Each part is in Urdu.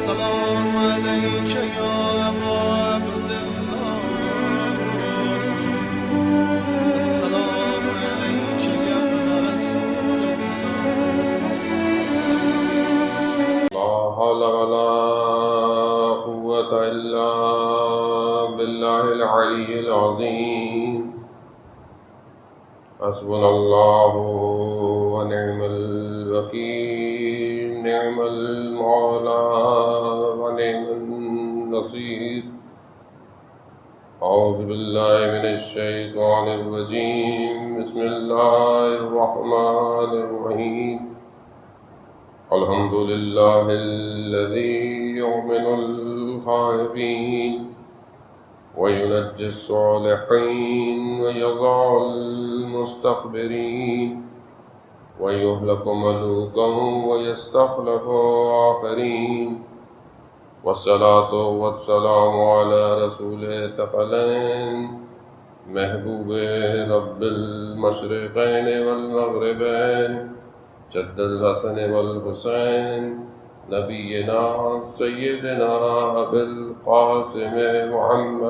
السلام عليك يا أبا عبد الله السلام عليك يا ابن رسول لا حول ولا قوة إلا بالله العلي العظيم حسبنا الله ونعم الوكيل نعم المولى ونعم النصير أعوذ بالله من الشيطان الرجيم بسم الله الرحمن الرحيم الحمد لله الذي يؤمن الخائفين وينجي الصالحين ويضع المستكبرين ويهلك ملوكا ويستخلف آخرين والصلاة والسلام على رسول ثقلين محبوب رب المشرقين والمغربين جد الحسن والحسين نبينا سيدنا أبي القاسم محمد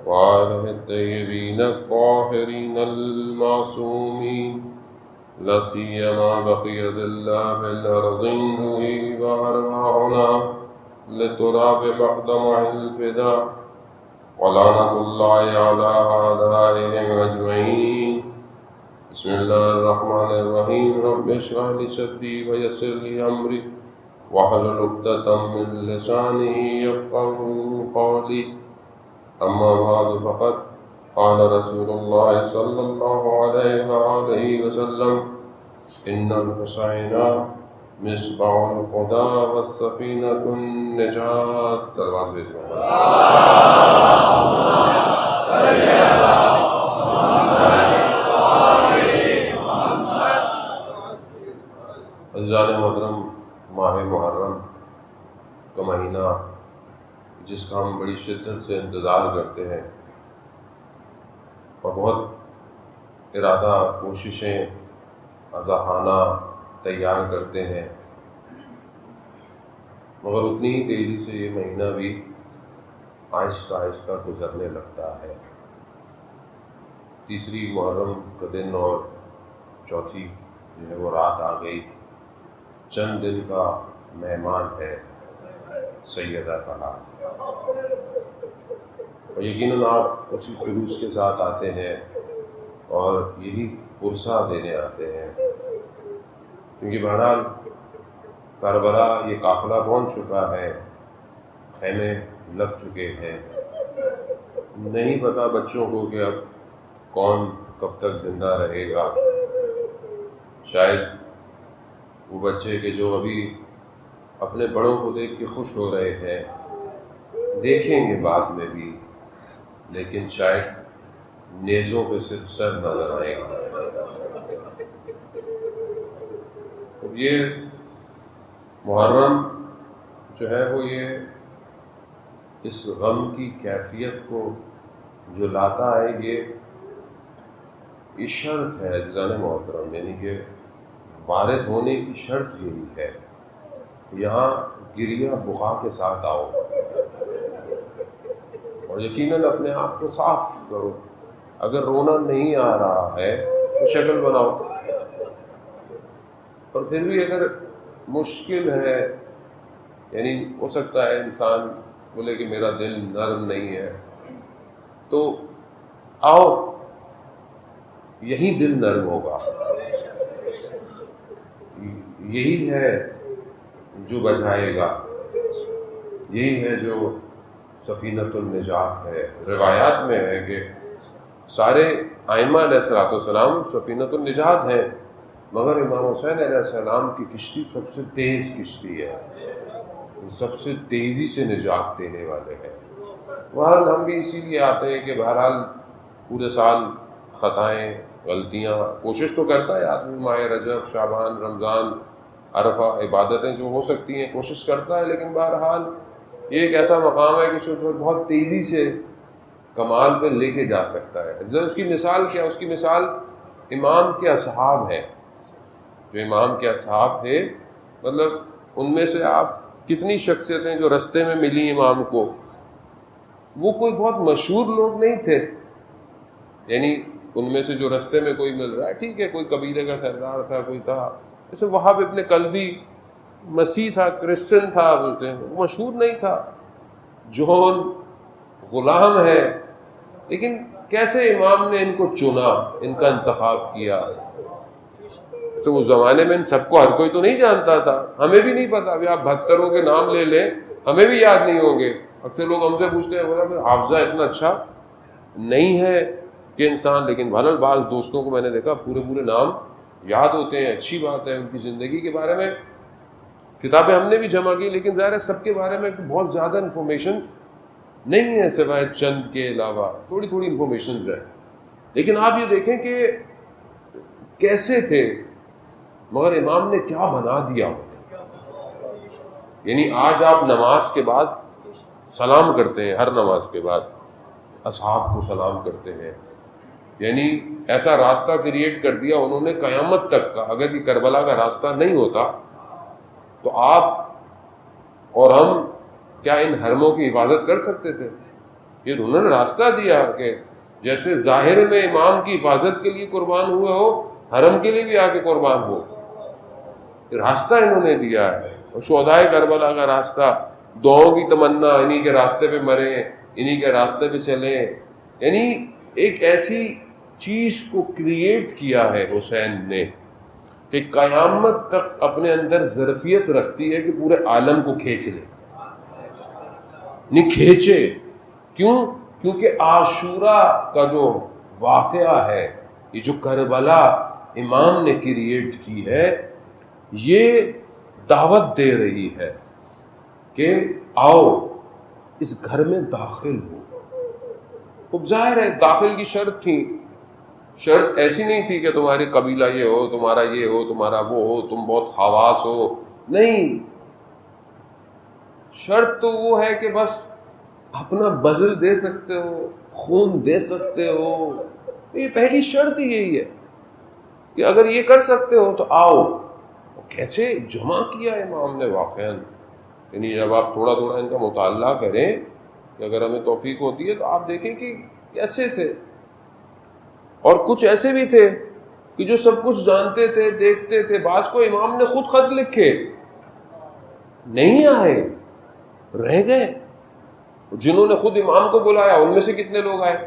وآله الطيبين الطاهرين المعصومين لا سيما بقية الله في الأرضين وأرواحنا لتراب مقدمه الفداء ولعنة الله على أعدائهم أجمعين بسم الله الرحمن الرحيم رب اشرح لي صدري ويسر لي أمري واحلل عقدة من لساني يفقهوا قولي أما بعد فقد قال رسول الله صلى الله عليه وآله وسلم إن الحسين مصباح الهدى والسفينة النجاة صلوات بھیجو عزیزان محترم، ماہ محرم کا مہینہ جس کا ہم بڑی شدت سے انتظار کرتے ہیں اور بہت ارادہ کوششیں عزاخانہ تیار کرتے ہیں، مگر اتنی ہی تیزی سے یہ مہینہ بھی آہستہ آہستہ گزرنے لگتا ہے۔ تیسری محرم کا دن اور چوتھی جو ہے وہ رات آ گئی۔ چند دن کا مہمان ہے سیدہ طلال، اور یقیناً آپ اسی خلوص کے ساتھ آتے ہیں اور یہی پرسہ دینے آتے ہیں، کیونکہ بہرحال کربلا یہ قافلہ پہنچ چکا ہے، خیمے لگ چکے ہیں، نہیں پتہ بچوں کو کہ اب کون کب تک زندہ رہے گا۔ شاید وہ بچے کہ جو ابھی اپنے بڑوں کو دیکھ کے خوش ہو رہے ہیں دیکھیں گے بعد میں بھی، لیکن شاید نیزوں پہ صرف سر نظر آئے گا۔ یہ محرم جو ہے وہ یہ اس غم کی کیفیت کو جو لاتا ہے، یہ شرط ہے عزیزان محترم، یعنی کہ وارد ہونے کی شرط یہی ہے، یہاں گریہ بخا کے ساتھ آؤ اور یقیناً اپنے آپ کو صاف کرو۔ اگر رونا نہیں آ رہا ہے تو شکل بناؤ، اور پھر بھی اگر مشکل ہے، یعنی ہو سکتا ہے انسان بولے کہ میرا دل نرم نہیں ہے، تو آؤ، یہی دل نرم ہوگا، یہی ہے جو بچائے گا، یہی ہے جو سفینۃ النجات ہے۔ روایات میں ہے کہ سارے ائمہ علیہ السلام سفینۃ النجات ہیں، مگر امام حسین علیہ السلام کی کشتی سب سے تیز کشتی ہے، سب سے تیزی سے نجات دینے والے ہیں۔ بہرحال ہم بھی اسی لیے آتے ہیں کہ بہرحال پورے سال خطائیں، غلطیاں، کوشش تو کرتا ہے آدمی، ماہ رجب، شعبان، رمضان، عرفہ، عبادتیں جو ہو سکتی ہیں کوشش کرتا ہے، لیکن بہرحال یہ ایک ایسا مقام ہے کہ جو بہت تیزی سے کمال پہ لے کے جا سکتا ہے. اس کی مثال کیا؟ اس کی مثال امام کے اصحاب ہیں. جو امام کے اصحاب تھے، مطلب ان میں سے آپ کتنی شخصیتیں جو رستے میں ملی امام کو، وہ کوئی بہت مشہور لوگ نہیں تھے. یعنی ان میں سے جو رستے میں کوئی مل رہا ہے، ٹھیک ہے، کوئی قبیلے کا سردار تھا، کوئی تھا، جیسے وہاب ابن کلبی مسیح تھا، کرسچن تھا، وہ مشہور نہیں تھا. جون غلام ہے، لیکن کیسے امام نے ان کو چنا، ان کا انتخاب کیا. تو اس زمانے میں ان سب کو ہر کوئی تو نہیں جانتا تھا، ہمیں بھی نہیں پتا. ابھی آپ 72 کے نام لے لیں، ہمیں بھی یاد نہیں ہوں گے. اکثر لوگ ہم سے پوچھتے ہیں بولا حافظہ اتنا اچھا نہیں ہے کہ انسان، لیکن بہرحال بعض دوستوں کو میں نے دیکھا پورے نام یاد ہوتے ہیں. اچھی بات ہے. ان کی زندگی کے بارے میں کتابیں ہم نے بھی جمع کی، لیکن ظاہر ہے سب کے بارے میں بہت زیادہ انفارمیشنز نہیں ہیں سوائے چند کے علاوہ، تھوڑی انفارمیشنز ہیں. لیکن آپ یہ دیکھیں کہ کیسے تھے، مگر امام نے کیا بنا دیا. یعنی آج آپ نماز کے بعد سلام کرتے ہیں، ہر نماز کے بعد اصحاب کو سلام کرتے ہیں. یعنی ایسا راستہ کریٹ کر دیا انہوں نے قیامت تک کا. اگر یہ کربلا کا راستہ نہیں ہوتا تو آپ اور ہم کیا ان حرموں کی حفاظت کر سکتے تھے؟ یہ انہوں نے راستہ دیا کہ جیسے ظاہر میں امام کی حفاظت کے لیے قربان ہوئے ہو، حرم کے لیے بھی آ کے قربان ہو. راستہ انہوں نے دیا ہے. اور شہدائے کربلا کا راستہ، دعاؤں کی تمنا، انہی کے راستے پہ مریں، انہی کے راستے پہ چلیں. یعنی ایک ایسی چیز کو کریٹ کیا ہے حسین نے کہ قیامت تک اپنے اندر ظرفیت رکھتی ہے کہ پورے عالم کو کھینچ لے. نہیں کھینچے. کیوں؟ کیونکہ عاشورہ کا جو واقعہ ہے، یہ جو کربلا امام نے کریٹ کی ہے، یہ دعوت دے رہی ہے کہ آؤ اس گھر میں داخل ہو. خوب ظاہر ہے داخل کی شرط تھی. شرط ایسی نہیں تھی کہ تمہاری قبیلہ یہ ہو، تمہارا یہ ہو، تمہارا وہ ہو، تم بہت خواص ہو. نہیں، شرط تو وہ ہے کہ بس اپنا بذل دے سکتے ہو، خون دے سکتے ہو. یہ پہلی شرط ہی یہی ہے کہ اگر یہ کر سکتے ہو تو آؤ. کیسے جمع کیا امام نے واقعاً. یعنی جب آپ تھوڑا ان کا مطالعہ کریں، کہ اگر ہمیں توفیق ہوتی ہے تو آپ دیکھیں کہ کیسے تھے. اور کچھ ایسے بھی تھے کہ جو سب کچھ جانتے تھے، دیکھتے تھے. بعض کو امام نے خود خط لکھے، نہیں آئے، رہ گئے. جنہوں نے خود امام کو بلایا ان میں سے کتنے لوگ آئے؟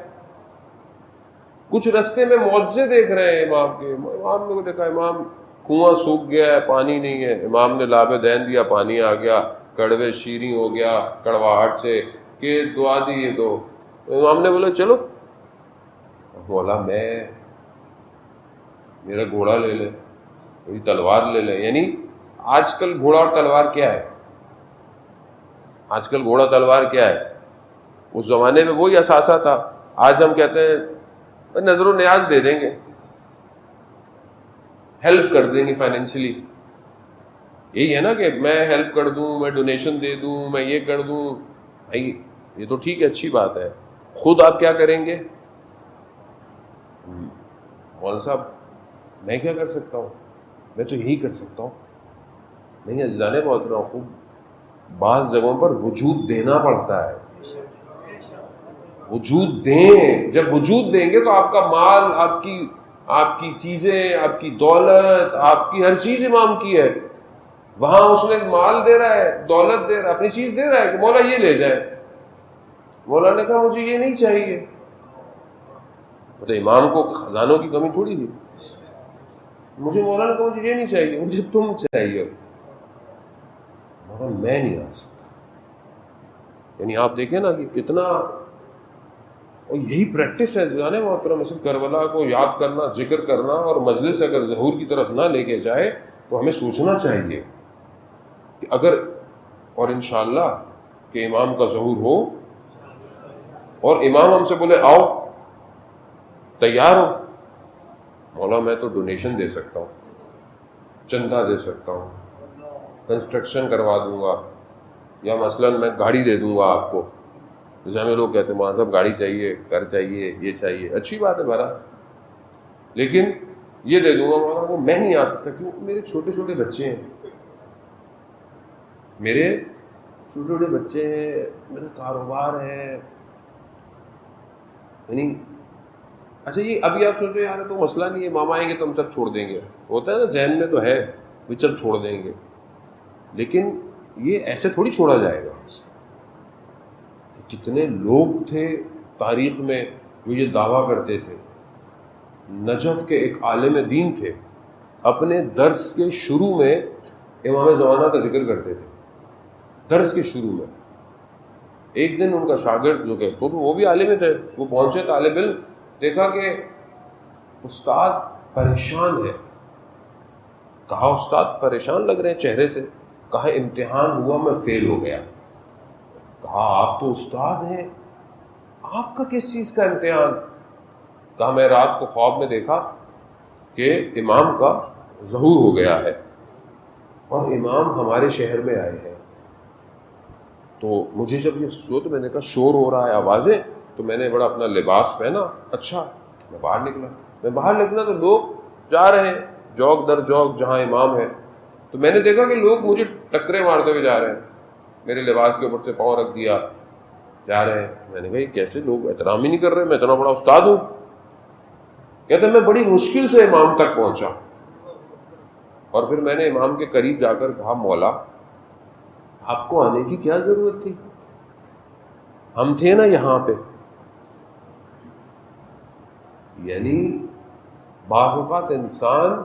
کچھ رستے میں معجزے دیکھ رہے ہیں امام کے. امام نے دیکھا امام کنواں سوکھ گیا ہے، پانی نہیں ہے. امام نے لابِ دین دیا، پانی آ گیا. کڑوے شیریں ہو گیا کڑواہٹ سے، کہ دعا دی ہے. تو امام نے بولا چلو. بولا میرا گھوڑا لے لے، میری تلوار لے لے. یعنی آج کل گھوڑا اور تلوار کیا ہے؟ آج کل گھوڑا تلوار کیا ہے؟ اس زمانے میں وہی اثاثہ تھا. آج ہم کہتے ہیں نظر و نیاز دے دیں گے، ہیلپ کر دیں گے فائنینشلی. یہی ہے نا کہ میں ہیلپ کر دوں، میں ڈونیشن دے دوں، میں یہ کر دوں. بھائی یہ تو ٹھیک ہے، اچھی بات ہے. خود آپ کیا کریں گے؟ مولانا صاحب میں کیا کر سکتا ہوں؟ میں تو یہی کر سکتا ہوں. نہیں عزیزان محترم، خوب بعض جگہوں پر وجود دینا پڑتا ہے. وجود دیں. جب وجود دیں گے تو آپ کا مال، آپ کی چیزیں، آپ کی دولت، آپ کی ہر چیز امام کی ہے. وہاں اس نے مال دے رہا ہے، دولت دے رہا ہے، اپنی چیز دے رہا ہے کہ مولا یہ لے جائے. مولا نے کہا مجھے یہ نہیں چاہیے. تو امام کو خزانوں کی کمی تھوڑی تھی. مجھے مولا نے کہا مجھے یہ نہیں چاہیے، مجھے تم چاہیے. مگر میں نہیں آ سکتا. یعنی آپ دیکھیں نا کہ کتنا، اور یہی پریکٹس ہے جانے محترم. صرف کربلا کو یاد کرنا، ذکر کرنا، اور مجلس اگر ظہور کی طرف نہ لے کے جائے تو ہمیں سوچنا چاہیے کہ اگر، اور انشاءاللہ کہ امام کا ظہور ہو اور امام ہم سے بولے آؤ، تیار ہو. مولا میں تو ڈونیشن دے سکتا ہوں، چندہ دے سکتا ہوں، کنسٹرکشن کروا دوں گا، یا مثلاً میں گاڑی دے دوں گا آپ کو، جیسے ہمیں لوگ کہتے ہیں مولانا صاحب گاڑی چاہیے، گھر چاہیے، یہ چاہیے، اچھی بات ہے بھرا، لیکن یہ دے دوں گا مولانا کو میں نہیں آ سکتا، کیوں؟ میرے چھوٹے چھوٹے بچے ہیں، میرے چھوٹے چھوٹے بچے ہیں، میرا کاروبار ہے، یعنی اچھا یہ ابھی آپ سوچو یار تو مسئلہ نہیں ہے، ماما آئیں گے تو ہم سب چھوڑ دیں گے، ہوتا ہے نا ذہن میں تو ہے وہ سب چھوڑ دیں گے، لیکن یہ ایسے تھوڑی چھوڑا جائے گا۔ کتنے لوگ تھے تاریخ میں جو یہ دعویٰ کرتے تھے۔ نجف کے ایک عالم دین تھے، اپنے درس کے شروع میں امام زمانہ کا ذکر کرتے تھے، درس کے شروع میں۔ ایک دن ان کا شاگرد جو کہ خود وہ بھی عالم تھے، وہ پہنچے طالب علم، دیکھا کہ استاد پریشان ہے، کہا استاد پریشان لگ رہے ہیں چہرے سے، کہا امتحان ہوا میں فیل ہو گیا۔ کہا آپ تو استاد ہیں، آپ کا کس چیز کا امتحان؟ کہا میں رات کو خواب میں دیکھا کہ امام کا ظہور ہو گیا ہے اور امام ہمارے شہر میں آئے ہیں، تو مجھے جب یہ سو تو میں نے کہا شور ہو رہا ہے، آوازیں، تو میں نے بڑا اپنا لباس پہنا، اچھا میں باہر نکلا تو لوگ جا رہے ہیں جوک در جوک جہاں امام ہے، تو میں نے دیکھا کہ لوگ مجھے ٹکرے مارتے ہوئے جا رہے ہیں، میرے لباس کے اوپر سے پاؤں رکھ دیا جا رہے ہیں۔ میں نے کہا یہ کیسے لوگ احترام ہی نہیں کر رہے، میں اتنا بڑا استاد ہوں۔ کہتے میں بڑی مشکل سے امام تک پہنچا، اور پھر میں نے امام کے قریب جا کر کہا مولا آپ کو آنے کی کیا ضرورت تھی، ہم تھے نا یہاں پہ۔ یعنی بعض اوقات انسان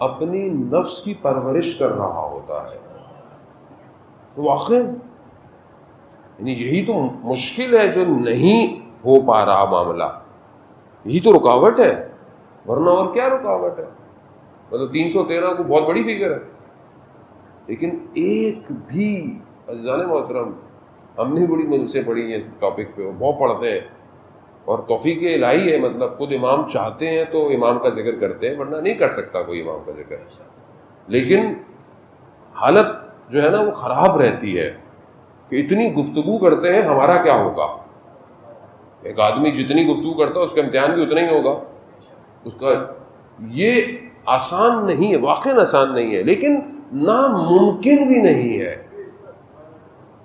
اپنی نفس کی پرورش کر رہا ہوتا ہے، واقعی یعنی یہی تو مشکل ہے جو نہیں ہو پا رہا معاملہ، یہی تو رکاوٹ ہے، ورنہ اور کیا رکاوٹ ہے؟ مطلب 313 کو بہت بڑی فگر ہے، لیکن ایک بھی عزیزان محترم، ہم نے بڑی مجلسیں پڑھی ہیں اس ٹاپک پہ، بہت پڑھتے ہیں، اور توفیق الہی ہے، مطلب خود امام چاہتے ہیں تو امام کا ذکر کرتے ہیں، ورنہ نہیں کر سکتا کوئی امام کا ذکر، لیکن حالت جو ہے نا وہ خراب رہتی ہے کہ اتنی گفتگو کرتے ہیں، ہمارا کیا ہوگا؟ ایک آدمی جتنی گفتگو کرتا ہے اس کا امتحان بھی اتنا ہی ہوگا اس کا۔ یہ آسان نہیں ہے، واقعی آسان نہیں ہے، لیکن ناممکن بھی نہیں ہے۔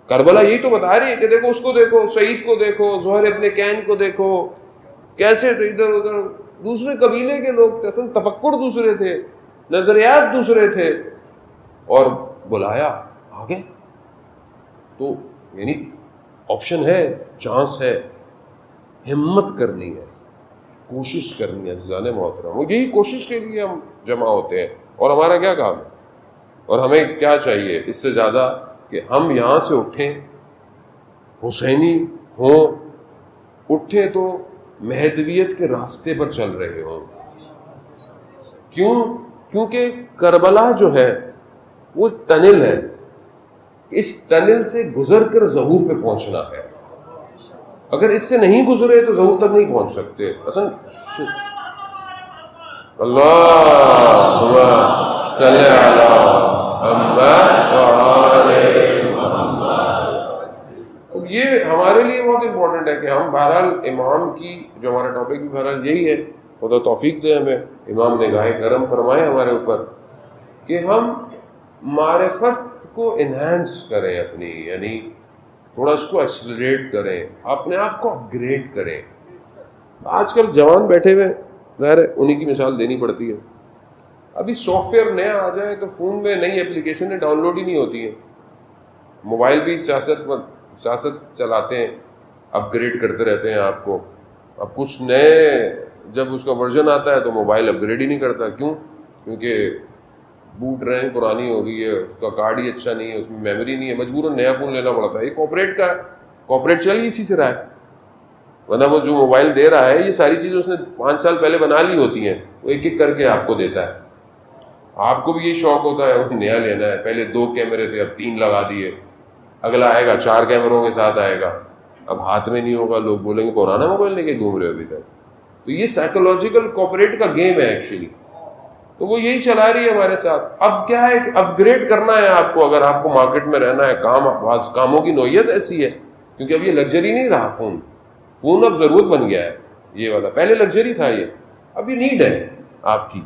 کربلا یہی تو بتا رہی ہے کہ دیکھو اس کو دیکھو، سعید کو دیکھو، زہر ابن کین کو دیکھو، کیسے تھے ادھر ادھر، دوسرے قبیلے کے لوگ تھے، اصل تفکر دوسرے تھے، نظریات دوسرے تھے، اور بلایا آگے۔ تو یعنی آپشن ہے، چانس ہے، ہمت کرنی ہے، کوشش کرنی ہے عزیزان محترم، وہ یہی کوشش کے لیے ہم جمع ہوتے ہیں، اور ہمارا کیا کام ہے، اور ہمیں کیا چاہیے اس سے زیادہ کہ ہم یہاں سے اٹھیں، حسینی ہوں، اٹھیں تو مہدویت کے راستے پر چل رہے ہوں۔ کیونکہ کربلا جو ہے وہ ٹنل ہے، اس ٹنل سے گزر کر ظہور پہ پہنچنا ہے، اگر اس سے نہیں گزرے تو ظہور تک نہیں پہنچ سکتے۔ اصل اللہم صلی علی محمد وعلی محمد۔ یہ ہمارے لیے بہت امپورٹنٹ ہے کہ ہم بہرحال امام کی، جو ہمارا ٹاپک بھی بہرحال یہی ہے، خدا توفیق دے ہمیں، امام نگاہ کرم فرمائے ہمارے اوپر کہ ہم معرفت کو انہینس کریں اپنی، یعنی تھوڑا اس کو ایکسلریٹ کریں، اپنے آپ کو اپ گریڈ کریں۔ آج کل جوان بیٹھے ہوئے، ظاہر ہے انہیں کی مثال دینی پڑتی ہے، ابھی سافٹ ویئر نیا آ جائے تو فون میں نئی اپلیکیشنیں ڈاؤن لوڈ ہی نہیں ہوتی ہیں، موبائل بھی سیاست چلاتے ہیں، اپ گریڈ کرتے رہتے ہیں آپ کو۔ اب کچھ نئے جب اس کا ورژن آتا ہے تو موبائل اپ گریڈ ہی نہیں کرتا، کیوں؟ کیونکہ بوٹ رینک پرانی ہو گئی ہے، اس کا کارڈ ہی اچھا نہیں ہے، اس میں میموری نہیں ہے، مجبوراً نیا فون لینا پڑتا ہے۔ یہ کارپوریٹ کا ہے، کارپوریٹ چل ہی اسی سے رہا ہے، ورنہ وہ جو موبائل دے رہا ہے یہ ساری چیزیں اس نے 5 سال پہلے بنا لی ہوتی ہیں، وہ ایک ایک کر کے آپ کو دیتا ہے۔ آپ کو بھی یہی شوق ہوتا ہے وہ نیا لینا ہے، پہلے 2 کیمرے تھے اب 3 لگا دیے، اگلا آئے گا 4 کیمروں کے ساتھ آئے گا، اب ہاتھ میں نہیں ہوگا، لوگ بولیں گے پرانا موبائل لے کے گھوم رہے ہو ابھی تک۔ تو یہ سائیکولوجیکل کارپوریٹ کا گیم ہے ایکچولی، تو وہ یہی چلا رہی ہے ہمارے ساتھ۔ اب کیا ہے کہ اپ گریڈ کرنا ہے آپ کو، اگر آپ کو مارکیٹ میں رہنا ہے، کاموں کی نوعیت ایسی ہے کیونکہ اب یہ لگژری نہیں رہا فون اب ضرورت بن گیا ہے یہ والا. پہلے لگژری تھا یہ, اب یہ نیڈ ہے آپ کی.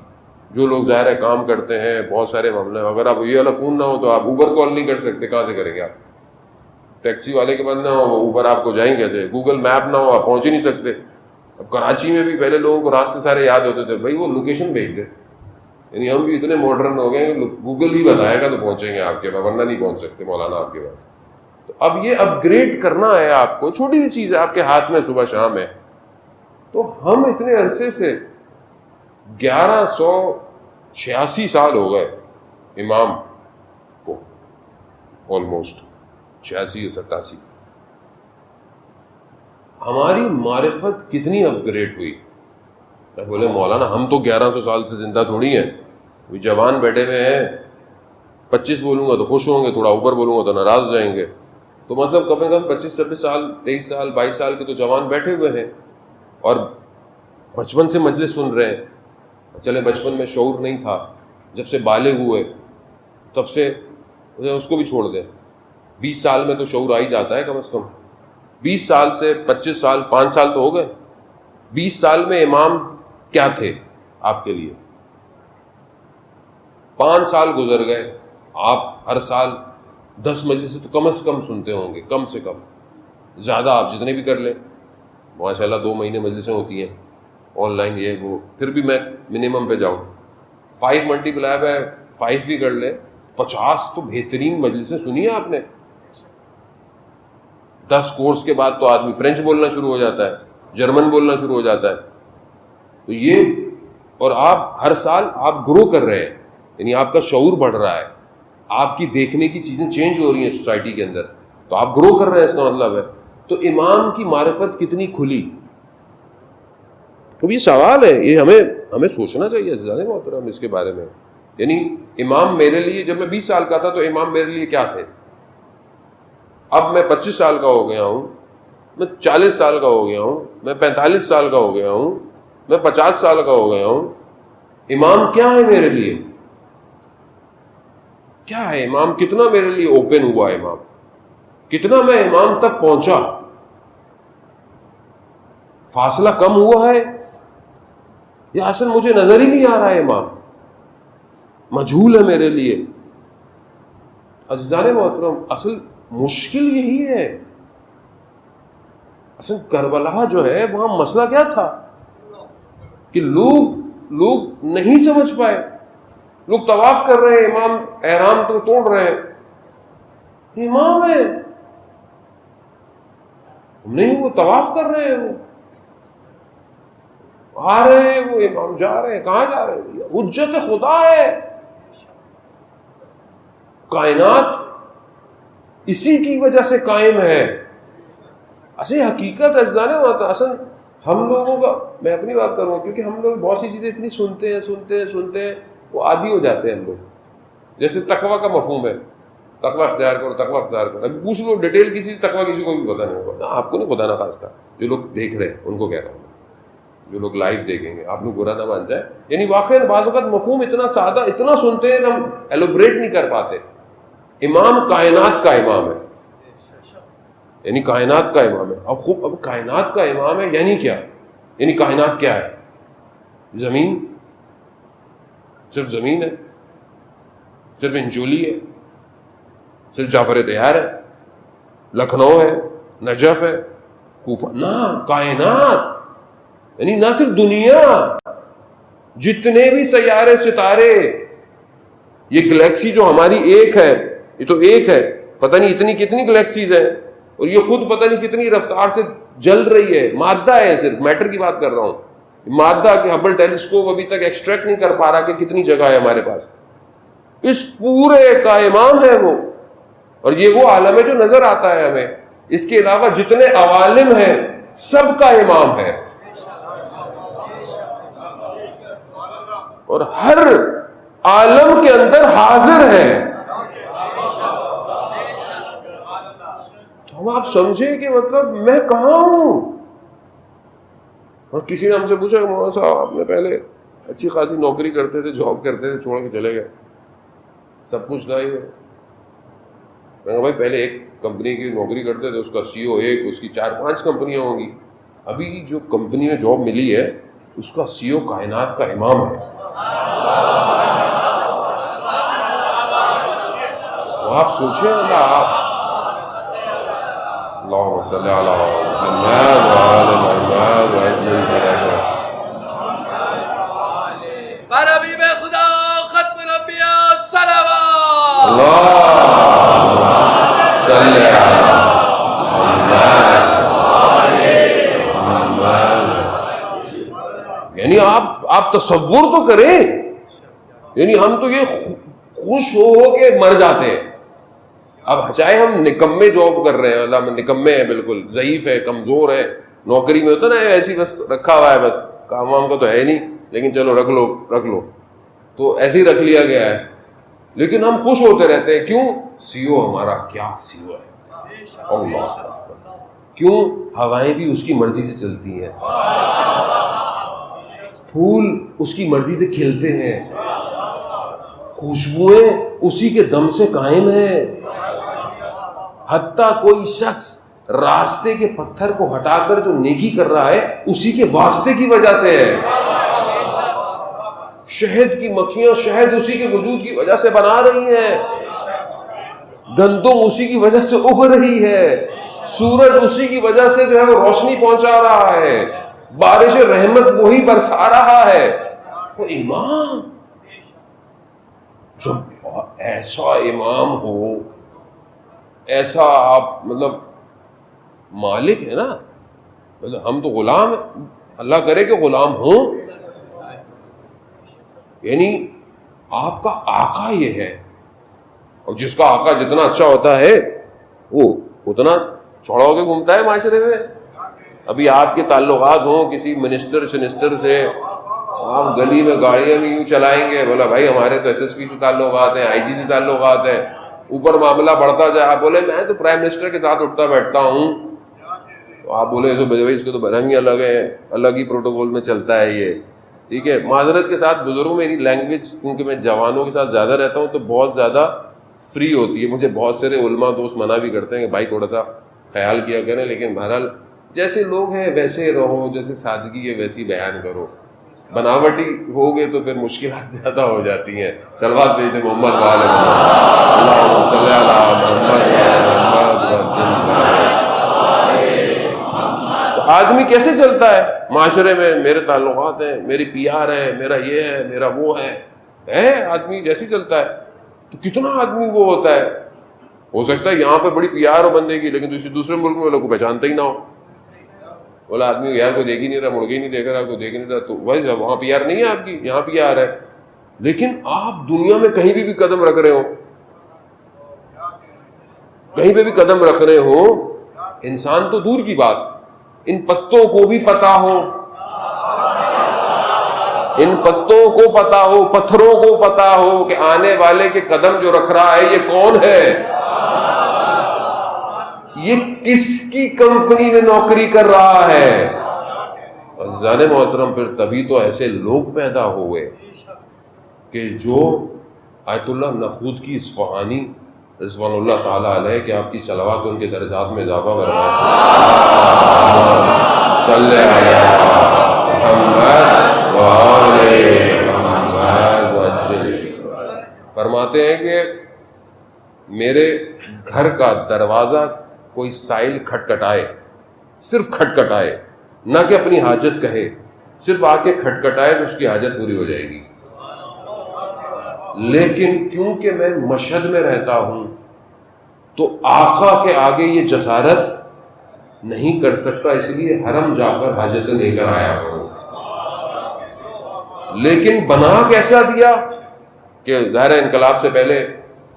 جو لوگ ظاہر ہے کام کرتے ہیں, بہت سارے معاملے, اگر آپ یہ والا فون نہ ہو تو آپ اوبر کال نہیں کر سکتے, کہاں سے کریں گے آپ؟ ٹیکسی والے کے پاس نہ ہو, اوبر آپ کو جائیں کیسے؟ گوگل میپ نہ ہو, آپ پہنچ ہی نہیں سکتے. اب کراچی میں بھی پہلے لوگوں کو راستے سارے یاد ہوتے تھے, بھائی وہ لوکیشن بھیج دے. یعنی ہم بھی اتنے ماڈرن ہو گئے کہ گوگل ہی بتائے گا تو پہنچیں گے آپ کے پاس, ورنہ نہیں پہنچ سکتے مولانا آپ کے پاس. تو اب یہ اپ گریڈ کرنا ہے آپ کو, چھوٹی سی چیز ہے آپ کے ہاتھ میں, صبح شام ہے. تو ہم اتنے عرصے سے 1186 سال ہو گئے امام کو, آلموسٹ 86 یا 87. ہماری معرفت کتنی اپ گریڈ ہوئی. بولے مولانا ہم تو 1100 سال سے زندہ تھوڑی ہیں, وہ جوان بیٹھے ہوئے ہیں, 25 بولوں گا تو خوش ہوں گے, تھوڑا اوپر بولوں گا تو ناراض ہو جائیں گے. تو مطلب کم از کم 25-26 سال 23 سال 22 سال کے تو جوان بیٹھے ہوئے ہیں اور بچپن سے مجلس سن رہے ہیں. چلے بچپن میں شعور نہیں تھا, جب سے بالغ ہوئے تب سے اس کو بھی چھوڑ دیں. 20 سال میں تو شعور آ ہی جاتا ہے کم از کم. 20 سال سے 25 سال 5 سال تو ہو گئے. 20 سال میں امام کیا تھے آپ کے لیے؟ 5 سال گزر گئے, آپ ہر سال 10 مجلس تو کم از کم سنتے ہوں گے, کم سے کم. زیادہ آپ جتنے بھی کر لیں, ماشاء اللہ 2 مہینے مجلسیں ہوتی ہیں آن لائن یہ وہ, پھر بھی میں منیمم پہ جاؤں 5 ملٹیپلائی بائی 5 بھی کر لیں, 50 تو بہترین مجلسیں سنی ہیں آپ نے. 10 کورس کے بعد تو آدمی فرینچ بولنا شروع ہو جاتا ہے, جرمن بولنا شروع ہو جاتا ہے. تو یہ, اور آپ ہر سال آپ گرو کر رہے ہیں, یعنی آپ کا شعور بڑھ رہا ہے, آپ کی دیکھنے کی چیزیں چینج ہو رہی ہیں سوسائٹی کے اندر, تو آپ گرو کر رہے ہیں, اس کا مطلب ہے. تو امام کی معرفت کتنی کھلی. اب یہ سوال ہے, یہ ہمیں سوچنا چاہیے عزیزان محترم اس کے بارے میں. یعنی امام میرے لیے, جب میں 20 سال کا تھا تو امام میرے لیے کیا تھے؟ اب میں 25 سال کا ہو گیا ہوں, میں 40 سال کا ہو گیا ہوں, میں 45 سال کا ہو گیا ہوں, میں 50 سال کا ہو گیا ہوں. امام کیا ہے میرے لیے؟ کیا ہے امام؟ کتنا میرے لیے اوپن ہوا امام, کتنا میں امام تک پہنچا؟ فاصلہ کم ہوا ہے یا اصل مجھے نظر ہی نہیں آ رہا ہے امام, مجھول ہے میرے لیے؟ عزیزان محترم اصل مشکل یہی ہے. اصل کربلا جو ہے وہاں مسئلہ کیا تھا کہ لوگ نہیں سمجھ پائے. لوگ طواف کر رہے ہیں, امام احرام تو توڑ رہے ہیں, امام ہے نہیں, وہ طواف کر رہے ہیں, وہ آ رہے ہیں, وہ امام جا رہے ہیں. کہاں جا رہے ہیں؟ حجت خدا ہے. کائنات اسی کی وجہ سے قائم ہے. اصل حقیقت اجزاء نے اصل ہم لوگوں کا, میں اپنی بات کروں کیونکہ ہم لوگ بہت سی چیزیں اتنی سنتے ہیں وہ عادی ہو جاتے ہیں ہم لوگ. جیسے تقویٰ کا مفہوم ہے, تقویٰ اختیار کرو. ابھی پوچھ لو ڈیٹیل کسی تقویٰ کسی کو بھی پتہ نہیں ہوگا. آپ کو نہیں, خدا نہ خواستہ جو لوگ دیکھ رہے ہیں ان کو کہہ رہا ہوں, جو لوگ لائیو دیکھیں گے, آپ لوگ برا نہ مان جائے. یعنی واقعی بعض اوقات مفہوم اتنا سادہ, اتنا سنتے ہیں ہم ایلوبریٹ نہیں کر پاتے. امام کائنات کا امام ہے, یعنی کائنات کا امام ہے. اب کائنات کا امام ہے یعنی کیا؟ یعنی کائنات کیا ہے؟ زمین, صرف زمین ہے, صرف انجولی ہے, صرف جعفر طیار ہے, لکھنؤ ہے, نجف ہے, کوفہ؟ نہ, کائنات یعنی نہ صرف دنیا, جتنے بھی سیارے ستارے, یہ گلیکسی جو ہماری ایک ہے, یہ تو ایک ہے, پتہ نہیں اتنی کتنی گلیکسیز ہیں, اور یہ خود پتہ نہیں کتنی رفتار سے جل رہی ہے. مادہ ہے, صرف میٹر کی بات کر رہا ہوں, مادہ کہ ہبل ٹیلیسکوپ ابھی تک ایکسٹریکٹ نہیں کر پا رہا کہ کتنی جگہ ہے ہمارے پاس. اس پورے کا امام ہے وہ, اور یہ وہ عالم ہے جو نظر آتا ہے ہمیں. اس کے علاوہ جتنے عوالم ہیں سب کا امام ہے, اور ہر عالم کے اندر حاضر ہے. تو ہم آپ سمجھے کہ مطلب میں کہاں ہوں. اور کسی نے ہم سے پوچھا کہ مولانا صاحب آپ نے پہلے اچھی خاصی نوکری کرتے تھے, جاب کرتے تھے, چھوڑ کے چلے گئے, سب کچھ لائی ہے, میں کہا بھائی پہلے ایک کمپنی کی نوکری کرتے تھے، اس کا سی او ایک، اس کی 4-5 کمپنیاں ہوں گی، ابھی جو کمپنی میں جاب ملی ہے اس کا سی او کائنات کا امام ہے. آپ سوچیں اللہم صلی علی محمد وعلی محمد وعجل فرجہ. حبیب خدا ختم الانبیاء صلوات. اللہم صلی علی محمد. یعنی آپ تصور تو کریں، یعنی ہم تو یہ خوش ہو کے مر جاتے ہیں. اب چاہے ہم نکمے جاب کر رہے ہیں، اللہ میں نکمے ہیں، بالکل ضعیف ہے، کمزور ہے، نوکری میں ہوتا نا ایسی بس رکھا ہوا ہے، بس کام وام کا تو ہے نہیں، لیکن چلو رکھ لو تو ایسے ہی رکھ لیا گیا ہے، لیکن ہم خوش ہوتے رہتے ہیں. کیوں؟ سی او ہمارا کیا سی او ہے، اللہ. کیوں؟ ہوائیں بھی اس کی مرضی سے چلتی ہیں، پھول اس کی مرضی سے کھلتے ہیں، خوشبوئیں اسی کے دم سے قائم ہیں. حتیٰ کوئی شخص راستے کے پتھر کو ہٹا کر جو نیکی کر رہا ہے اسی کے واسطے کی وجہ سے ہے. شہد کی مکھیاں شہد اسی کے وجود کی وجہ سے بنا رہی ہیں، گندم اسی کی وجہ سے اگ رہی ہے، سورج اسی کی وجہ سے جو ہے وہ روشنی پہنچا رہا ہے، بارش رحمت وہی برسا رہا ہے. وہ امام، جب ایسا امام ہو، ایسا آپ مطلب مالک ہے نا، مطلب ہم تو غلام ہیں، اللہ کرے کہ غلام ہوں. یعنی آپ کا آقا یہ ہے، اور جس کا آقا جتنا اچھا ہوتا ہے وہ اتنا چوڑا ہو کے گھومتا ہے معاشرے میں. ابھی آپ کے تعلقات ہوں کسی منسٹر سے، آپ گلی میں گاڑیاں بھی یوں چلائیں گے، بولا بھائی ہمارے تو ایس ایس پی سے تعلقات ہیں، آئی جی سے تعلقات ہیں، اوپر معاملہ بڑھتا جائے، آپ بولے میں تو پرائم منسٹر کے ساتھ اٹھتا بیٹھتا ہوں، تو آپ بولے بھائی اس کو تو برہم ہی الگ ہے، الگ ہی پروٹوکول میں چلتا ہے یہ. ٹھیک ہے، معذرت کے ساتھ بزرگوں، میری لینگویج کیونکہ میں جوانوں کے ساتھ زیادہ رہتا ہوں تو بہت زیادہ فری ہوتی ہے. مجھے بہت سارے علماء دوست منع بھی کرتے ہیں کہ بھائی تھوڑا سا خیال کیا کریں، لیکن بہرحال جیسے لوگ ہیں ویسے رہو، جیسے سادگی ہے ویسی بیان کرو. بناوٹی ہو گئے تو پھر مشکلات زیادہ ہو جاتی ہیں. صلوات بھیج دیں محمد وعلی محمد، اللہم صلی علی محمد وعلی محمد. تو آدمی کیسے چلتا ہے معاشرے میں؟ میرے تعلقات ہیں، میری پی آر ہے، میرا یہ ہے، میرا وہ ہے آدمی جیسے چلتا ہے. تو کتنا آدمی وہ ہوتا ہے، ہو سکتا ہے یہاں پہ بڑی پی آر ہو بندے کی، لیکن دوسرے ملک میں وہ لوگ کو پہچانتا ہی نہ ہو. بولا آدمی یار کوئی دیکھ ہی نہیں رہا، مڑ کے ہی نہیں دیکھ رہا، کوئی دیکھ نہیں رہا، تو بھائی وہاں پی آر نہیں ہے آپ کی، یہاں پی آر ہے. لیکن آپ دنیا میں کہیں بھی قدم رکھ رہے ہو، کہیں پہ بھی قدم رکھ رہے ہو، انسان تو دور کی بات، ان پتوں کو بھی پتا ہو، ان پتوں کو پتا ہو، پتھروں کو پتا ہو کہ آنے والے کے قدم جو رکھ رہا ہے یہ کون ہے، یہ کس کی کمپنی میں نوکری کر رہا ہے. عزیزان محترم، پھر تبھی تو ایسے لوگ پیدا ہوئے کہ جو آیت اللہ نخود کی اصفہانی رضوان اللہ تعالیٰ علیہ کہ آپ کی صلوات ان کے درجات میں اضافہ فرمائے. صلی علی محمد وعلی محمد وعجل. فرماتے ہیں کہ میرے گھر کا دروازہ کوئی سائل کھٹکھٹائے، صرف کھٹکھٹائے، نہ کہ اپنی حاجت کہے، صرف آ کے کھٹکھٹائے تو اس کی حاجت پوری ہو جائے گی. لیکن کیونکہ میں مشہد میں رہتا ہوں تو آقا کے آگے یہ جسارت نہیں کر سکتا، اس لیے حرم جا کر حاجتیں لے کر آیا کروں. لیکن بنا کیسا دیا کہ ظاہر انقلاب سے پہلے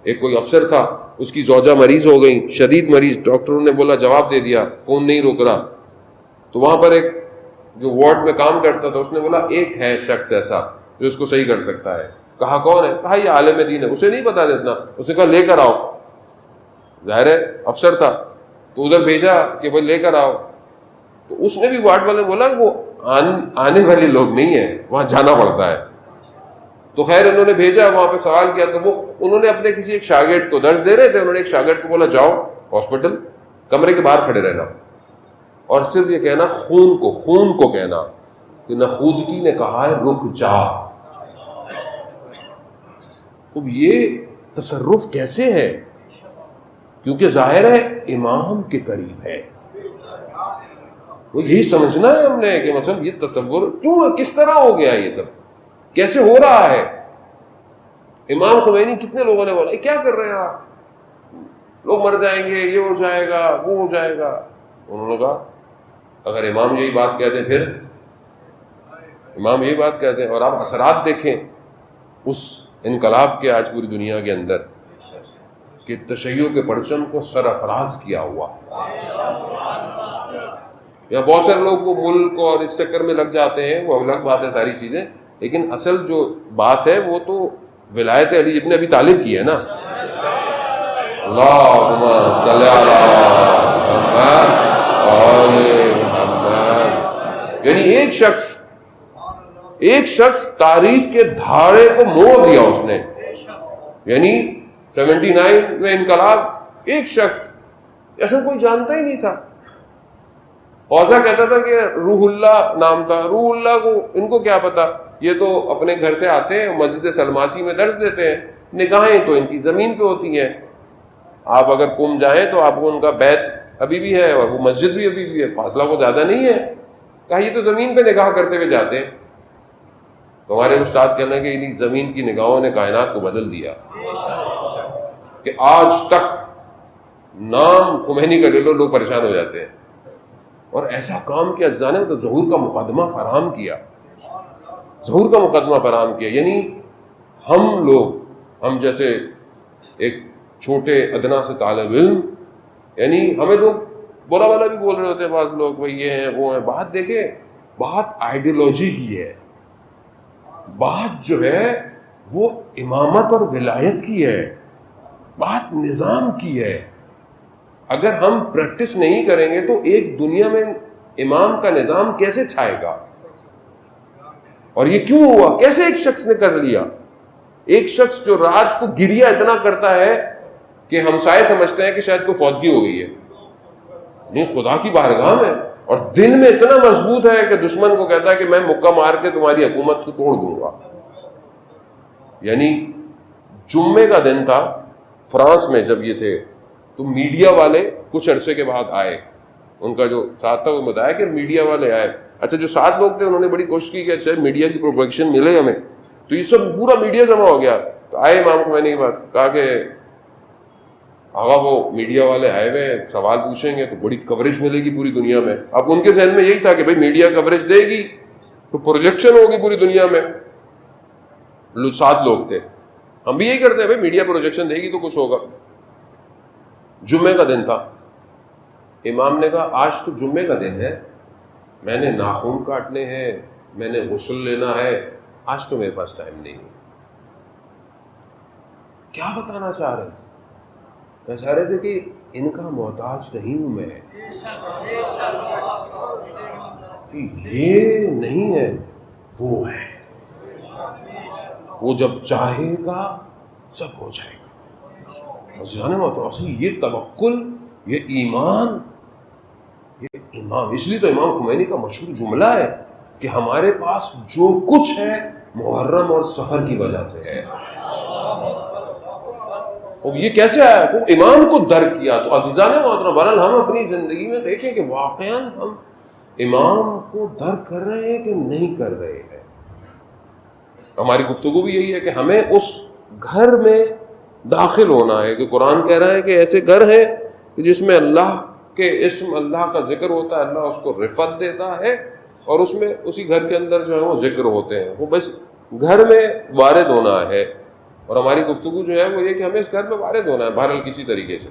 ایک کوئی افسر تھا، اس کی زوجہ مریض ہو گئی، شدید مریض، ڈاکٹروں نے بولا جواب دے دیا، خون نہیں روک رہا. تو وہاں پر ایک جو وارڈ میں کام کرتا تھا اس نے بولا ایک ہے شخص ایسا جو اس کو صحیح کر سکتا ہے. کہا کون ہے؟ کہا یہ عالم دین ہے. اسے نہیں پتا دیتنا، اسے کہا لے کر آؤ. ظاہر ہے افسر تھا تو ادھر بھیجا کہ بھائی لے کر آؤ. تو اس نے بھی وارڈ والے نے بولا وہ آنے والے لوگ نہیں ہیں، وہاں جانا پڑتا ہے. تو خیر انہوں نے بھیجا وہاں پہ سوال کیا، تو وہ انہوں نے اپنے کسی ایک شاگرد کو درس دے رہے تھے، انہوں نے ایک شاگرد کو بولا جاؤ ہاسپٹل کمرے کے باہر کھڑے رہنا اور صرف یہ کہنا خون کو کہنا کہ نخودگی نے کہا ہے رک جا. اب یہ تصرف کیسے ہے؟ کیونکہ ظاہر ہے امام کے قریب ہے. وہ یہی سمجھنا ہے ہم نے کہ مثلا یہ تصور کیوں ہے، کس طرح ہو گیا یہ سب، کیسے ہو رہا ہے. امام خمینی کتنے لوگوں نے بولا کیا کر رہے ہیں آپ، لوگ مر جائیں گے، یہ ہو جائے گا وہ ہو جائے گا. انہوں نے کہا اگر امام یہی بات کہتے ہیں، پھر امام یہی بات کہتے ہیں، اور آپ اثرات دیکھیں اس انقلاب کے آج پوری دنیا کے اندر کہ تشیع کے پرچم کو سرافراز کیا ہوا. یہاں بہت سارے لوگ وہ ملک اور اس چکر میں لگ جاتے ہیں، وہ الگ بات ہے ساری چیزیں، لیکن اصل جو بات ہے وہ تو ولایت علی ابن ابی طالب کی ہے نا. اللہم صلی علی محمد آل محمد. یعنی ایک شخص تاریخ کے دھارے کو موڑ دیا اس نے. یعنی 79 میں انقلاب، ایک شخص ایسا کوئی جانتا ہی نہیں تھا. اوزا کہتا تھا کہ روح اللہ نام تھا. روح اللہ کو ان کو کیا پتا، یہ تو اپنے گھر سے آتے ہیں، مسجد سلماسی میں درس دیتے ہیں، نگاہیں تو ان کی زمین پہ ہوتی ہیں. آپ اگر کم جائیں تو آپ کو ان کا بیت ابھی بھی ہے اور وہ مسجد بھی ابھی بھی ہے، فاصلہ کو زیادہ نہیں ہے. کہا یہ تو زمین پہ نگاہ کرتے ہوئے جاتے ہیں. تو ہمارے استاد کہنا کہ انہیں زمین کی نگاہوں نے کائنات کو بدل دیا کہ آج تک نام خمینی کا لے لو لوگ پریشان ہو جاتے ہیں. اور ایسا کام کیا اجزاء نے، تو ظہور کا مقدمہ فراہم کیا، ظہور کا مقدمہ فراہم کیا. یعنی ہم جیسے ایک چھوٹے ادنا سے طالب علم، یعنی ہمیں لوگ برا والا بھی بول رہے ہوتے ہیں بعض لوگ، بھائی یہ ہیں وہ ہیں. بات دیکھیں، بات آئیڈیالوجی کی ہے، بات جو ہے وہ امامت اور ولایت کی ہے، بات نظام کی ہے. اگر ہم پریکٹس نہیں کریں گے تو ایک دنیا میں امام کا نظام کیسے چھائے گا؟ اور یہ کیوں ہوا؟ کیسے ایک شخص نے کر لیا؟ ایک شخص جو رات کو گریا اتنا کرتا ہے کہ ہمسائے سمجھتے ہیں کہ شاید کوئی فوتگی ہو گئی ہے، نہیں خدا کی بارگاہ میں، اور دل میں اتنا مضبوط ہے کہ دشمن کو کہتا ہے کہ میں مکہ مار کے تمہاری حکومت کو توڑ دوں گا. یعنی جمعے کا دن تھا فرانس میں جب یہ تھے، تو میڈیا والے کچھ عرصے کے بعد آئے، ان کا جو ساتھ تھا وہ بتایا کہ میڈیا والے آئے. اچھا جو 7 لوگ تھے انہوں نے بڑی کوشش کی کہ اچھا میڈیا کی پروٹیکشن ملے ہمیں، تو یہ سب پورا میڈیا جمع ہو گیا. تو آئے امام خمینی کے پاس، کہا کہ آغا وہ میڈیا والے آئے ہوئے سوال پوچھیں گے تو بڑی کوریج ملے گی پوری دنیا میں. اب ان کے ذہن میں یہی تھا کہ بھائی میڈیا کوریج دے گی تو پروجیکشن ہوگی پوری دنیا میں. 7 لوگ تھے، ہم بھی یہی کرتے ہیں، بھائی میڈیا پروجیکشن دے گی تو کچھ ہوگا. جمعے کا دن تھا، امام نے کہا آج تو جمعے کا دن ہے، میں نے ناخن کاٹنے ہیں، میں نے غسل لینا ہے، آج تو میرے پاس ٹائم نہیں ہے. کیا بتانا چاہ رہے تھے؟ کہہ چاہ رہے تھے کہ ان کا محتاج نہیں ہوں میں، یہ نہیں ہے، وہ ہے، وہ جب چاہے گا سب ہو جائے گا. یہ توکل، یہ ایمان، یہ امام. اس لیے تو امام خمینی کا مشہور جملہ ہے کہ ہمارے پاس جو کچھ ہے محرم اور سفر کی وجہ سے ہے. اب یہ کیسے آیا؟ وہ امام کو درک کیا. تو عزیزان محترم، بہرحال ہم اپنی زندگی میں دیکھیں کہ واقعاً ہم امام کو درک کر رہے ہیں کہ نہیں کر رہے ہیں. ہماری گفتگو بھی یہی ہے کہ ہمیں اس گھر میں داخل ہونا ہے کہ قرآن کہہ رہا ہے کہ ایسے گھر ہیں جس میں اللہ کے اسم، اللہ کا ذکر ہوتا ہے، اللہ اس کو رفعت دیتا ہے، اور اس میں اسی گھر کے اندر جو ہے وہ ذکر ہوتے ہیں. وہ بس گھر میں وارد ہونا ہے. اور ہماری گفتگو جو ہے وہ یہ کہ ہمیں اس گھر میں وارد ہونا ہے بہرحال کسی طریقے سے.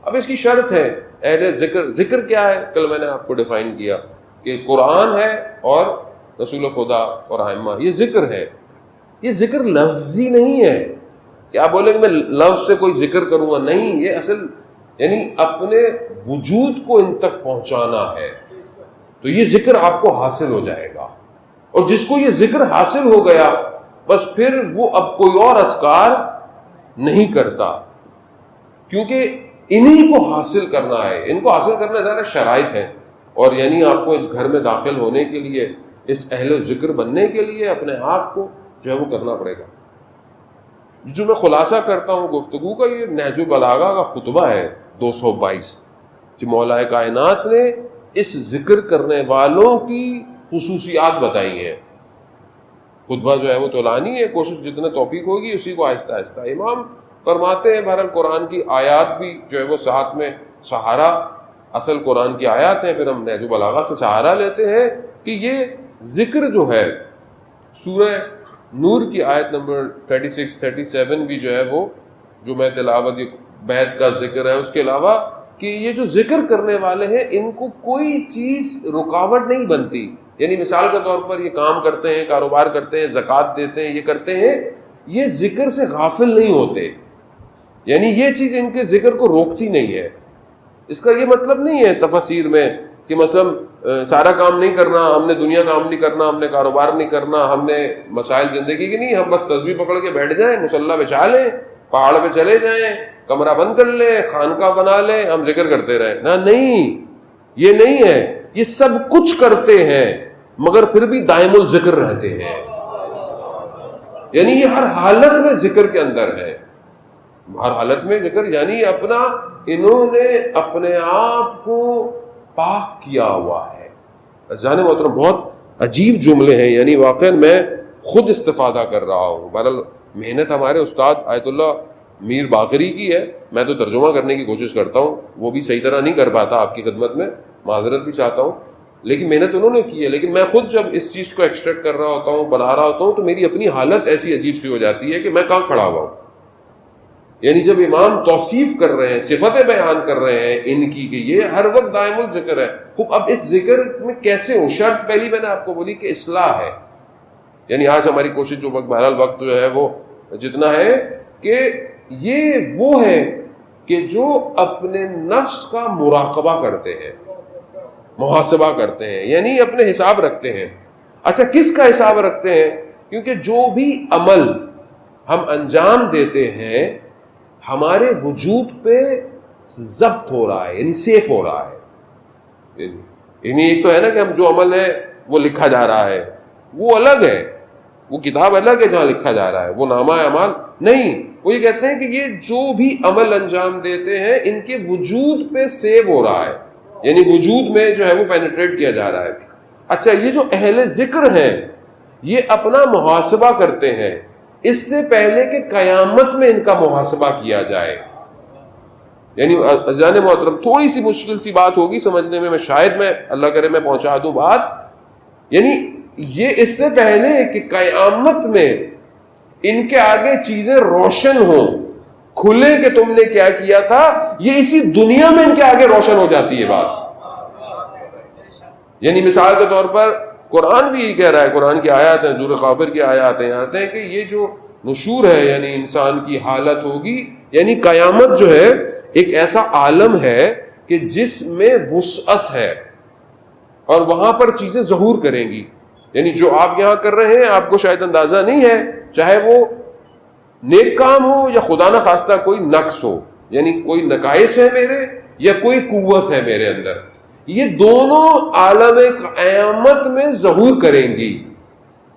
اب اس کی شرط ہے اہل ذکر. ذکر کیا ہے؟ کل میں نے آپ کو ڈیفائن کیا کہ قرآن ہے اور رسول خدا اور ائمہ، یہ ذکر ہے. یہ ذکر لفظی نہیں ہے کہ آپ بولیں کہ میں لفظ سے کوئی ذکر کروں گا، نہیں. یہ اصل یعنی اپنے وجود کو ان تک پہنچانا ہے، تو یہ ذکر آپ کو حاصل ہو جائے گا. اور جس کو یہ ذکر حاصل ہو گیا، بس پھر وہ اب کوئی اور اذکار نہیں کرتا، کیونکہ انہی کو حاصل کرنا ہے. ان کو حاصل کرنا ظاہر شرائط ہے، اور یعنی آپ کو اس گھر میں داخل ہونے کے لیے، اس اہل ذکر بننے کے لیے اپنے آپ کو جو ہے وہ کرنا پڑے گا. جو میں خلاصہ کرتا ہوں گفتگو کا، یہ نہج البلاغہ کا خطبہ ہے 222 جو مولا کائنات نے اس ذکر کرنے والوں کی خصوصیات بتائی ہیں. خطبہ جو ہے وہ طولانی ہے، کوشش جتنا توفیق ہوگی اسی کو آہستہ آہستہ. امام فرماتے ہیں بہرحال قرآن کی آیات بھی جو ہے وہ ساتھ میں سہارا، اصل قرآن کی آیات ہیں، پھر ہم نہج البلاغہ سے سہارا لیتے ہیں کہ یہ ذکر جو ہے سورہ نور کی آیت نمبر 36 37 بھی جو ہے وہ جو میں تلاوت بیت کا ذکر ہے، اس کے علاوہ کہ یہ جو ذکر کرنے والے ہیں ان کو کوئی چیز رکاوٹ نہیں بنتی. یعنی مثال کے طور پر یہ کام کرتے ہیں، کاروبار کرتے ہیں، زکوٰۃ دیتے ہیں، یہ کرتے ہیں، یہ ذکر سے غافل نہیں ہوتے. یعنی یہ چیز ان کے ذکر کو روکتی نہیں ہے. اس کا یہ مطلب نہیں ہے تفسیر میں کہ مثلا سارا کام نہیں کرنا، ہم نے دنیا کام نہیں کرنا، ہم نے کاروبار نہیں کرنا، ہم نے مسائل زندگی کی نہیں، ہم بس تسبیح پکڑ کے بیٹھ جائیں، مصلی بچھا لیں، پہاڑ پہ چلے جائیں، کمرہ بند کر لیں، خانقاہ بنا لیں، ہم ذکر کرتے رہیں. نہ، نہیں، یہ نہیں ہے. یہ سب کچھ کرتے ہیں مگر پھر بھی دائم الذکر رہتے ہیں. یعنی یہ ہر حالت میں ذکر کے اندر ہے، ہر حالت میں ذکر. یعنی انہوں نے اپنے آپ کو پاک کیا ہوا ہے. جان محترم بہت عجیب جملے ہیں، یعنی واقعا میں خود استفادہ کر رہا ہوں. بہرحال محنت ہمارے استاد آیت اللہ میر باقری کی ہے، میں تو ترجمہ کرنے کی کوشش کرتا ہوں، وہ بھی صحیح طرح نہیں کر پاتا، آپ کی خدمت میں معذرت بھی چاہتا ہوں، لیکن محنت انہوں نے کی ہے. لیکن میں خود جب اس چیز کو ایکسٹریکٹ کر رہا ہوتا ہوں، بنا رہا ہوتا ہوں، تو میری اپنی حالت ایسی عجیب سی ہو جاتی ہے کہ میں کہاں کھڑا ہوا ہوں. یعنی جب امام توصیف کر رہے ہیں، صفتیں بیان کر رہے ہیں ان کی کہ یہ ہر وقت دائم الذکر ہے. خوب اب اس ذکر میں کیسے ہوں؟ شرط پہلی میں نے آپ کو بولی کہ اصلاح ہے. یعنی آج ہماری کوشش جو بہرحال وقت جو ہے وہ جتنا ہے کہ یہ وہ ہے کہ جو اپنے نفس کا مراقبہ کرتے ہیں، محاسبہ کرتے ہیں، یعنی اپنے حساب رکھتے ہیں. اچھا، کس کا حساب رکھتے ہیں؟ کیونکہ جو بھی عمل ہم انجام دیتے ہیں ہمارے وجود پہ ضبط ہو رہا ہے، یعنی سیف ہو رہا ہے. یعنی ایک تو ہے نا کہ ہم جو عمل ہے وہ لکھا جا رہا ہے، وہ الگ ہے، وہ کتاب الگ ہے جہاں لکھا جا رہا ہے، وہ نامہ اعمال نہیں. وہ یہ کہتے ہیں کہ یہ جو بھی عمل انجام دیتے ہیں ان کے وجود پہ سیو ہو رہا ہے، یعنی وجود میں جو ہے وہ پینیٹریٹ کیا جا رہا ہے. اچھا، یہ جو اہل ذکر ہیں یہ اپنا محاسبہ کرتے ہیں اس سے پہلے کہ قیامت میں ان کا محاسبہ کیا جائے. یعنی عزیزان محترم تھوڑی سی مشکل سی بات ہوگی سمجھنے میں شاید میں اللہ کرے میں پہنچا دوں بات. یعنی یہ اس سے پہلے کہ قیامت میں ان کے آگے چیزیں روشن ہوں، کھلے کہ تم نے کیا کیا تھا، یہ اسی دنیا میں ان کے آگے روشن ہو جاتی ہے بات. یعنی مثال کے طور پر قرآن بھی یہ کہہ رہا ہے، قرآن کی آیات ہیں، سورہ غافر کی آیات ہیں، آتے ہیں کہ یہ جو نشور ہے یعنی انسان کی حالت ہوگی، یعنی قیامت جو ہے ایک ایسا عالم ہے کہ جس میں وسعت ہے اور وہاں پر چیزیں ظہور کریں گی. یعنی جو آپ یہاں کر رہے ہیں آپ کو شاید اندازہ نہیں ہے، چاہے وہ نیک کام ہو یا خدا نہ خواستہ کوئی نقص ہو، یعنی کوئی نقائص ہے میرے یا کوئی قوت ہے میرے اندر، یہ دونوں عالم قیامت میں ظہور کریں گی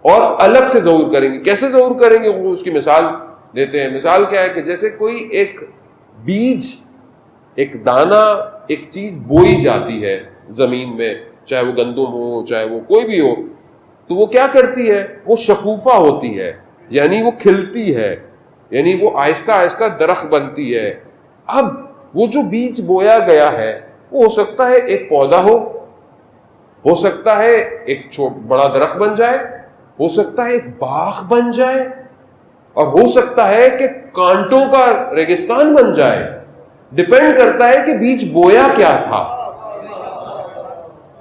اور الگ سے ظہور کریں گی. کیسے ظہور کریں گے؟ اس کی مثال دیتے ہیں. مثال کیا ہے کہ جیسے کوئی ایک بیج، ایک دانہ، ایک چیز بوئی جاتی ہے زمین میں، چاہے وہ گندم ہو چاہے وہ کوئی بھی ہو، تو وہ کیا کرتی ہے؟ وہ شکوفہ ہوتی ہے، یعنی وہ کھلتی ہے، یعنی وہ آہستہ آہستہ درخت بنتی ہے. اب وہ جو بیج بویا گیا ہے وہ ہو سکتا ہے ایک پودا ہو سکتا ہے ایک بڑا درخت بن جائے، ہو سکتا ہے ایک باغ بن جائے، اور ہو سکتا ہے کہ کانٹوں کا ریگستان بن جائے. ڈپینڈ کرتا ہے کہ بیج بویا کیا تھا.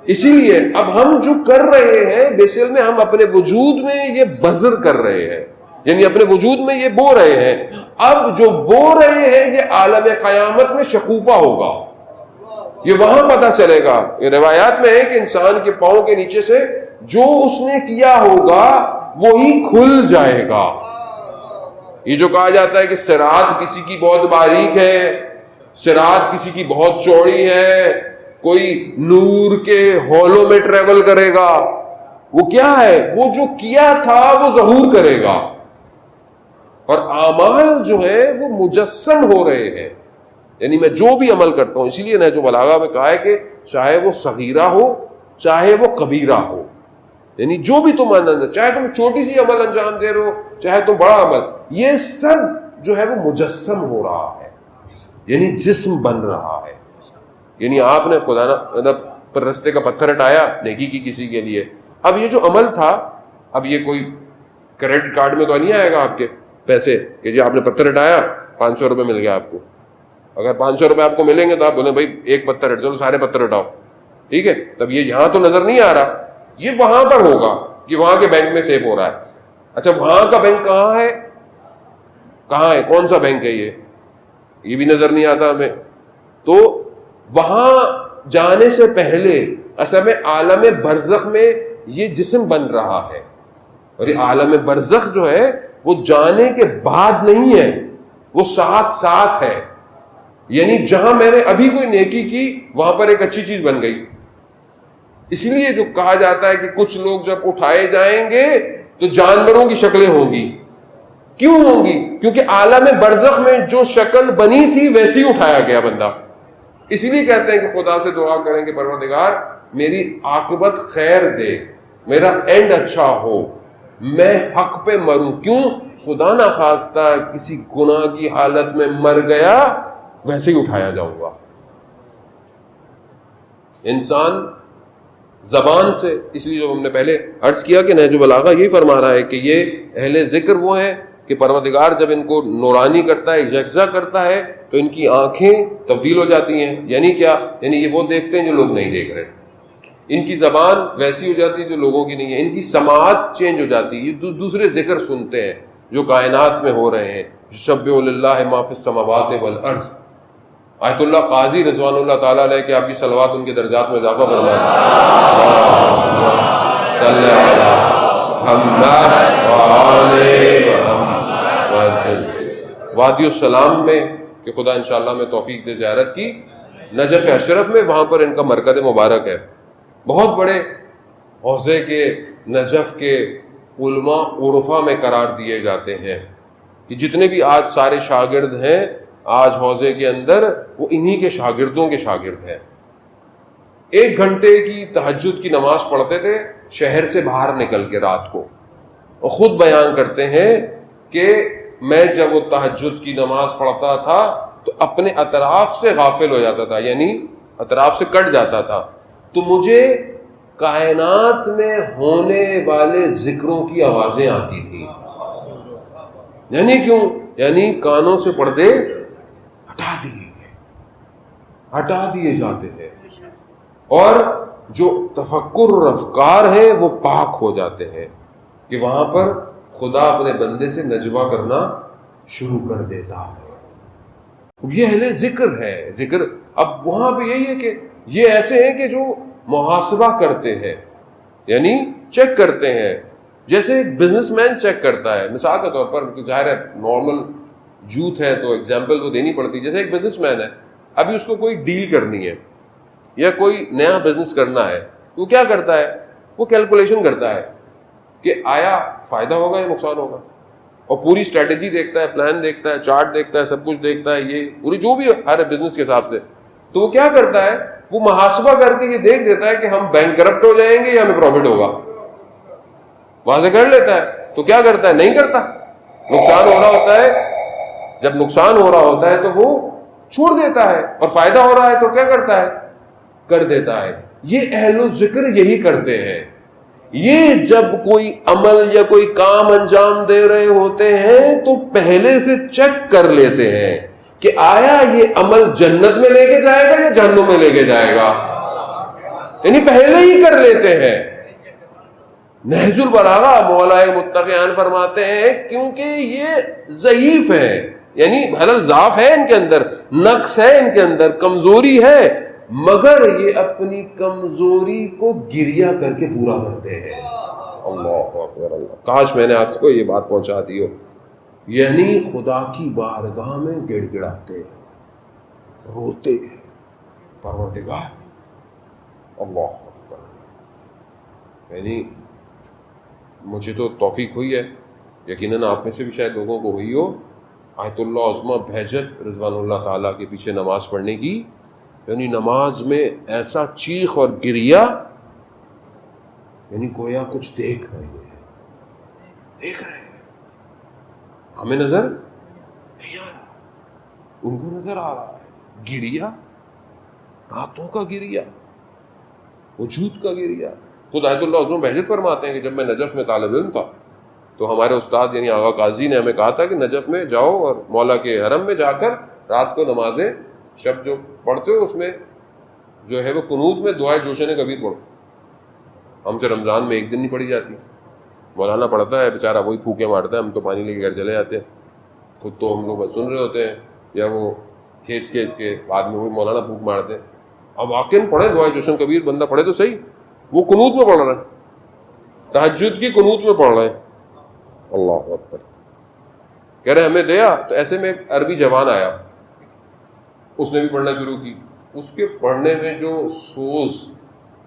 اسی لیے اب ہم جو کر رہے ہیں بیسل میں ہم اپنے وجود میں یہ بذر کر رہے ہیں، یعنی اپنے وجود میں یہ بو رہے ہیں. اب جو بو رہے ہیں یہ عالم قیامت میں شکوفہ ہوگا، یہ وہاں پتہ چلے گا. یہ روایات میں ہے کہ انسان کے پاؤں کے نیچے سے جو اس نے کیا ہوگا وہی کھل جائے گا. یہ جو کہا جاتا ہے کہ صراط کسی کی بہت باریک ہے، صراط کسی کی بہت چوڑی ہے، کوئی نور کے ہولوں میں ٹریول کرے گا، وہ کیا ہے؟ وہ جو کیا تھا وہ ظہور کرے گا، اور اعمال جو ہے وہ مجسم ہو رہے ہیں. یعنی میں جو بھی عمل کرتا ہوں، اسی لیے نہج البلاغہ میں کہا ہے کہ چاہے وہ صغیرہ ہو چاہے وہ کبیرہ ہو، یعنی جو بھی تم چاہے تم چھوٹی سی عمل انجام دے رہے ہو چاہے تم بڑا عمل، یہ سب جو ہے وہ مجسم ہو رہا ہے، یعنی جسم بن رہا ہے. یعنی آپ نے خدا مطلب پر رستے کا پتھر ہٹایا نیکی کی کسی کے لیے، اب یہ جو عمل تھا، اب یہ کوئی کریڈٹ کارڈ میں تو نہیں آئے گا آپ کے پیسے کہ جی آپ نے پتھر ہٹایا 500 روپے مل گیا آپ کو. اگر 500 روپے آپ کو ملیں گے تو آپ بولیں بھائی ایک پتھر ہٹ جاؤ، سارے پتھر ہٹاؤ، ٹھیک ہے. تب یہ یہاں تو نظر نہیں آ رہا، یہ وہاں پر ہوگا کہ وہاں کے بینک میں سیف ہو رہا ہے. اچھا وہاں کا بینک کہاں ہے؟ کہاں ہے؟ کون سا بینک ہے؟ یہ بھی نظر نہیں آتا ہمیں. تو وہاں جانے سے پہلے اصل میں عالم برزخ میں یہ جسم بن رہا ہے، اور یہ عالم برزخ جو ہے وہ جانے کے بعد نہیں ہے، وہ ساتھ ساتھ ہے. یعنی جہاں میں نے ابھی کوئی نیکی کی وہاں پر ایک اچھی چیز بن گئی. اس لیے جو کہا جاتا ہے کہ کچھ لوگ جب اٹھائے جائیں گے تو جانوروں کی شکلیں ہوں گی. کیوں ہوں گی؟ کیونکہ عالم برزخ میں جو شکل بنی تھی ویسی ہی اٹھایا گیا بندہ. اسی لیے کہتے ہیں کہ خدا سے دعا کریں کہ پروردگار میری عاقبت خیر دے، میرا اینڈ اچھا ہو، میں حق پہ مروں. کیوں؟ خدا نہ خواستہ کسی گناہ کی حالت میں مر گیا ویسے ہی اٹھایا جاؤں گا. انسان زبان سے، اس لیے جو ہم نے پہلے عرض کیا کہ نہج البلاغہ یہی فرما رہا ہے کہ یہ اہل ذکر وہ ہیں کہ پروردگار جب ان کو نورانی کرتا ہے، یکجا کرتا ہے، تو ان کی آنکھیں تبدیل ہو جاتی ہیں. یعنی کیا؟ یعنی یہ وہ دیکھتے ہیں جو لوگ نہیں دیکھ رہے. ان کی زبان ویسی ہو جاتی ہے جو لوگوں کی نہیں ہے. ان کی سماعت چینج ہو جاتی ہے، یہ دوسرے ذکر سنتے ہیں جو کائنات میں ہو رہے ہیں. یسبح للہ ما فی السماوات والارض. آیت اللہ قاضی رضوان اللہ تعالیٰ علیہ کہ آپ کی صلوات ان کے درجات میں اضافہ فرمائیں. صلی علی محمد وآلہ محمد. وادی السلام میں کہ خدا انشاءاللہ میں توفیق دے زیارت کی، نجف اشرف میں، وہاں پر ان کا مرکز مبارک ہے. بہت بڑے حوزے کے نجف کے علماء عرفا میں قرار دیے جاتے ہیں کہ جتنے بھی آج سارے شاگرد ہیں آج حوزے کے اندر، وہ انہی کے شاگردوں کے شاگرد ہیں. 1 گھنٹے کی تہجد کی نماز پڑھتے تھے شہر سے باہر نکل کے رات کو، اور خود بیان کرتے ہیں کہ میں جب وہ تہجد کی نماز پڑھتا تھا تو اپنے اطراف سے غافل ہو جاتا تھا، یعنی اطراف سے کٹ جاتا تھا، تو مجھے کائنات میں ہونے والے ذکروں کی آوازیں آتی تھیں. یعنی کیوں؟ یعنی کانوں سے پردے ہٹا دیے جاتے ہیں، اور جو تفکر اور افکار ہیں وہ پاک ہو جاتے ہیں کہ وہاں پر خدا اپنے بندے سے نجوا کرنا شروع کر دیتا ہے. یہ اہل ذکر ہے. ذکر اب وہاں پہ یہی ہے کہ یہ ایسے ہیں کہ جو محاسبہ کرتے ہیں، یعنی چیک کرتے ہیں، جیسے ایک بزنس مین چیک کرتا ہے. مثال کے طور پر ظاہر ہے نارمل یوتھ ہے تو ایگزامپل تو دینی پڑتی. جیسے ایک بزنس مین ہے، ابھی اس کو کوئی ڈیل کرنی ہے یا کوئی نیا بزنس کرنا ہے، وہ کیا کرتا ہے؟ وہ کیلکولیشن کرتا ہے کہ آیا فائدہ ہوگا یا نقصان ہوگا، اور پوری اسٹریٹجی دیکھتا ہے، پلان دیکھتا ہے، چارٹ دیکھتا ہے، سب کچھ دیکھتا ہے، یہ پوری جو بھی ہر بزنس کے حساب سے. تو وہ کیا کرتا ہے؟ وہ محاسبہ کر کے یہ دیکھ دیتا ہے کہ ہم بینک کرپٹ ہو جائیں گے یا ہمیں پروفٹ ہوگا. وہاں سے کر لیتا ہے. تو کیا کرتا ہے؟ نہیں کرتا. نقصان ہو رہا ہوتا ہے، جب نقصان ہو رہا ہوتا ہے تو وہ چھوڑ دیتا ہے، اور فائدہ ہو رہا ہے تو کیا کرتا ہے؟ کر دیتا ہے. یہ اہل الذکر یہی کرتے ہیں. یہ جب کوئی عمل یا کوئی کام انجام دے رہے ہوتے ہیں تو پہلے سے چیک کر لیتے ہیں کہ آیا یہ عمل جنت میں لے کے جائے گا یا جہنم میں لے کے جائے گا، یعنی پہلے ہی کر لیتے ہیں. نہج البلاغہ مولا متقیان فرماتے ہیں کیونکہ یہ ضعیف ہے، یعنی حلال ضعف ہے ان کے اندر، نقص ہے ان کے اندر، کمزوری ہے، مگر یہ اپنی کمزوری کو گریہ کر کے پورا کرتے ہیں. اللہ اکبر اللہ، کاش میں نے آپ کو یہ بات پہنچا دی ہو. یعنی خدا کی بارگاہ میں گڑ گڑاتے ہیں، روتے ہیں، پروردگار اللہ اکبر. یعنی مجھے تو توفیق ہوئی ہے، یقیناً آپ میں سے بھی شاید لوگوں کو ہوئی ہو، آیت اللہ عظمیٰ بہجت رضوان اللہ تعالیٰ کے پیچھے نماز پڑھنے کی. یعنی نماز میں ایسا چیخ اور گریا، یعنی گویا کچھ دیکھ رہے ہیں. ہمیں نظر نہیں آ رہا، ان کو نظر آ رہا ہے. گریا، راتوں کا گریا، وجود کا گریا. خود آیت اللہ عظمیٰ بہجت فرماتے ہیں کہ جب میں نجف میں طالب علم تھا تو ہمارے استاد یعنی آغا قاضی نے ہمیں کہا تھا کہ نجف میں جاؤ اور مولا کے حرم میں جا کر رات کو نمازیں شب جو پڑھتے ہو اس میں جو ہے وہ قنوت میں دعائے جوشن کبیر پڑھو. ہم سے رمضان میں ایک دن نہیں پڑھی جاتی. مولانا پڑھتا ہے بیچارہ، وہی پھوکے مارتا ہے، ہم تو پانی لے کے گھر چلے جاتے ہیں. خود تو ہم لوگ بس سن رہے ہوتے ہیں یا وہ کھینچ کے بعد میں وہی مولانا پھونک مارتے ہیں. اب واقعی پڑھے دعائے جوشن کبیر، بندہ پڑھے تو صحیح. وہ قنوت میں پڑھ رہا ہے، تہجد کی قنوت میں پڑھ رہے ہیں. اللہ اکبر. کہہ رہے ہمیں دیا. تو ایسے میں ایک عربی جوان آیا، اس نے بھی پڑھنا شروع کی. اس کے پڑھنے میں جو سوز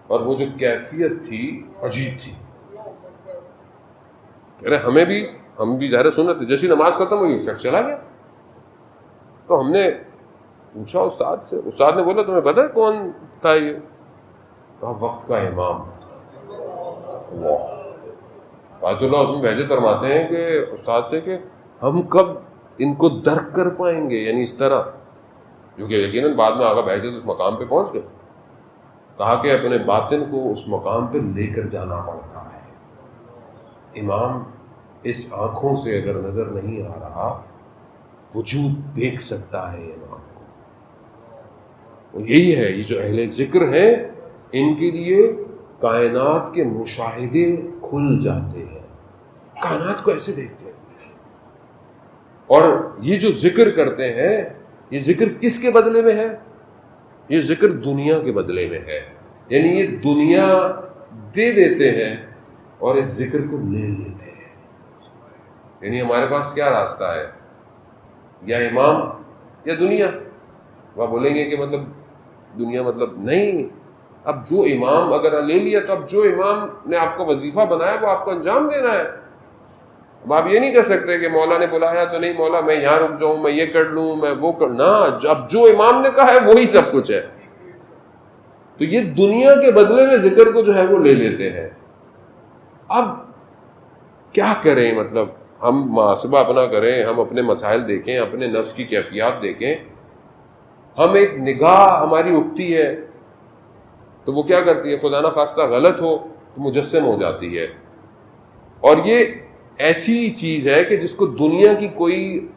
اور وہ جو کیفیت تھی عجیب تھی. کہہ رہے ہم بھی ظاہر سن رہے تھے. جیسی نماز ختم ہوئی شخص چلا گیا. تو ہم نے پوچھا استاد سے، استاد نے بولا تمہیں پتہ ہے کون تھا یہ؟ کہا وقت کا امام. اللہ. آیت اللہ عظمیٰ بہجت فرماتے ہیں کہ استاد سے کہ ہم کب ان کو درک کر پائیں گے، یعنی اس طرح، جو کہ یقیناً بعد میں آگا بہجت اس مقام پہ پہنچ گئے. کہا کہ اپنے باطن کو اس مقام پہ لے کر جانا پڑتا ہے. امام اس آنکھوں سے اگر نظر نہیں آ رہا، وجود دیکھ سکتا ہے امام کو. یہی ہے، یہ جو اہل ذکر ہیں ان کے لیے کائنات کے مشاہدے کھل جاتے ہیں. کائنات کو ایسے دیکھتے ہیں. اور یہ جو ذکر کرتے ہیں، یہ ذکر کس کے بدلے میں ہے؟ یہ ذکر دنیا کے بدلے میں ہے. یعنی یہ دنیا دے دیتے ہیں اور اس ذکر کو لے لیتے ہیں. یعنی ہمارے پاس کیا راستہ ہے؟ یا امام یا دنیا. وہ بولیں گے کہ مطلب دنیا مطلب نہیں. اب جو امام اگر لے لیا تو اب جو امام نے آپ کو وظیفہ بنایا وہ آپ کو انجام دینا ہے. اب آپ یہ نہیں کہہ سکتے کہ مولا نے بلایا تو نہیں مولا میں یہاں رک جاؤں، میں یہ کر لوں، میں وہ کر. نہ، اب جو امام نے کہا ہے وہی سب کچھ ہے. تو یہ دنیا کے بدلے میں ذکر کو جو ہے وہ لے لیتے ہیں. اب کیا کریں؟ مطلب ہم محاسبہ اپنا کریں، ہم اپنے مسائل دیکھیں، اپنے نفس کی کیفیات دیکھیں. ہم ایک نگاہ ہماری اٹھتی ہے تو وہ کیا کرتی ہے؟ خدا نہ خواستہ غلط ہو تو مجسم ہو جاتی ہے. اور یہ ایسی چیز ہے کہ جس کو دنیا کی کوئی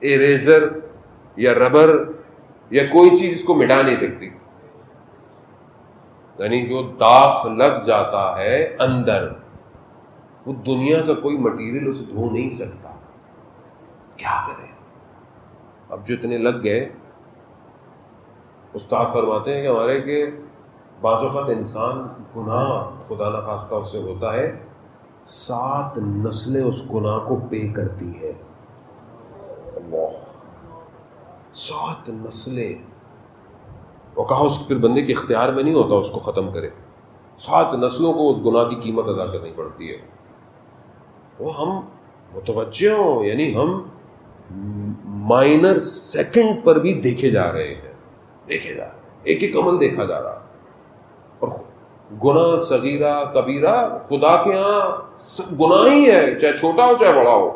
اریزر یا ربر یا کوئی چیز اس کو مٹا نہیں سکتی. یعنی جو داغ لگ جاتا ہے اندر، وہ دنیا کا کوئی مٹیریل اسے دھو نہیں سکتا. کیا کریں؟ اب جو اتنے لگ گئے، استاد فرماتے ہیں کہ ہمارے کہ بعض اوقات انسان گناہ خدا نخواستہ اس سے ہوتا ہے، 7 نسلیں اس گناہ کو پے کرتی ہے. اللہ، 7 نسلیں. اور کہا اس پھر بندے کے اختیار میں نہیں ہوتا اس کو ختم کرے. 7 نسلوں کو اس گناہ کی قیمت ادا کرنی پڑتی ہے. وہ ہم متوجہ ہوں، یعنی ہم مائنر سیکنڈ پر بھی دیکھے جا رہے ہیں، ایک ایک عمل دیکھا جا رہا. اور گناہ صغیرہ کبیرہ خدا کے ہاں سب گناہ ہی ہے، چاہے چھوٹا ہو چاہے بڑا ہو.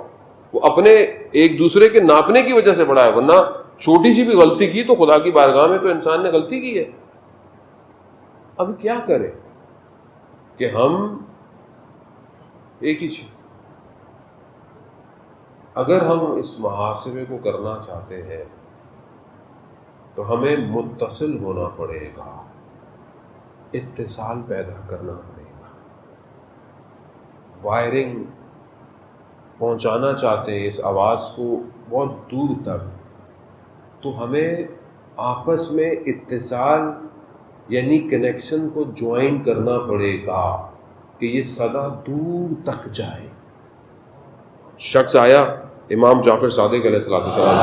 وہ اپنے ایک دوسرے کے ناپنے کی وجہ سے بڑا ہے، ورنہ چھوٹی سی بھی غلطی کی تو خدا کی بارگاہ میں تو انسان نے غلطی کی ہے. اب کیا کریں کہ ہم ایک ہی چیز، اگر ہم اس محاسبے کو کرنا چاہتے ہیں تو ہمیں متصل ہونا پڑے گا، اتصال پیدا کرنا پڑے گا. وائرنگ پہنچانا چاہتے ہیں اس آواز کو بہت دور تک، تو ہمیں آپس میں اتصال یعنی کنیکشن کو جوائن کرنا پڑے گا. کہ یہ صدا دور تک جائے. شخص آیا, امام جعفر صادق علیہ الصلوۃ والسلام,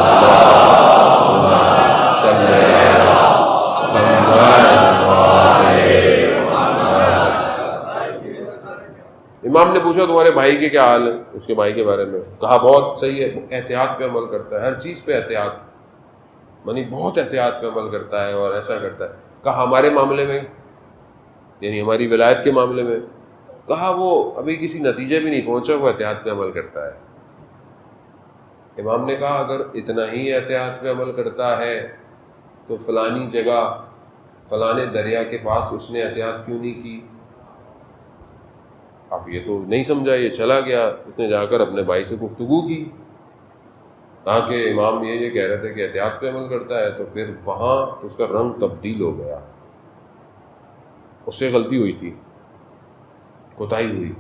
امام نے پوچھا تمہارے بھائی کے کیا حال ہے, اس کے بھائی کے بارے میں کہا بہت صحیح ہے, احتیاط پہ عمل کرتا ہے, ہر چیز پہ احتیاط, یعنی بہت احتیاط پہ عمل کرتا ہے اور ایسا کرتا ہے. کہا ہمارے معاملے میں, یعنی ہماری ولایت کے معاملے میں, کہا وہ ابھی کسی نتیجے بھی نہیں پہنچا, وہ احتیاط پہ عمل کرتا ہے. امام نے کہا اگر اتنا ہی احتیاط پہ عمل کرتا ہے تو فلانی جگہ فلانے دریا کے پاس اس نے احتیاط کیوں نہیں کی؟ اب یہ تو نہیں سمجھا, یہ چلا گیا, اس نے جا کر اپنے بھائی سے گفتگو کی, کہا کہ امام یہ کہہ رہے تھے کہ احتیاط پہ عمل کرتا ہے. تو پھر وہاں اس کا رنگ تبدیل ہو گیا, اس سے غلطی ہوئی تھی, کوتاہی ہوئی,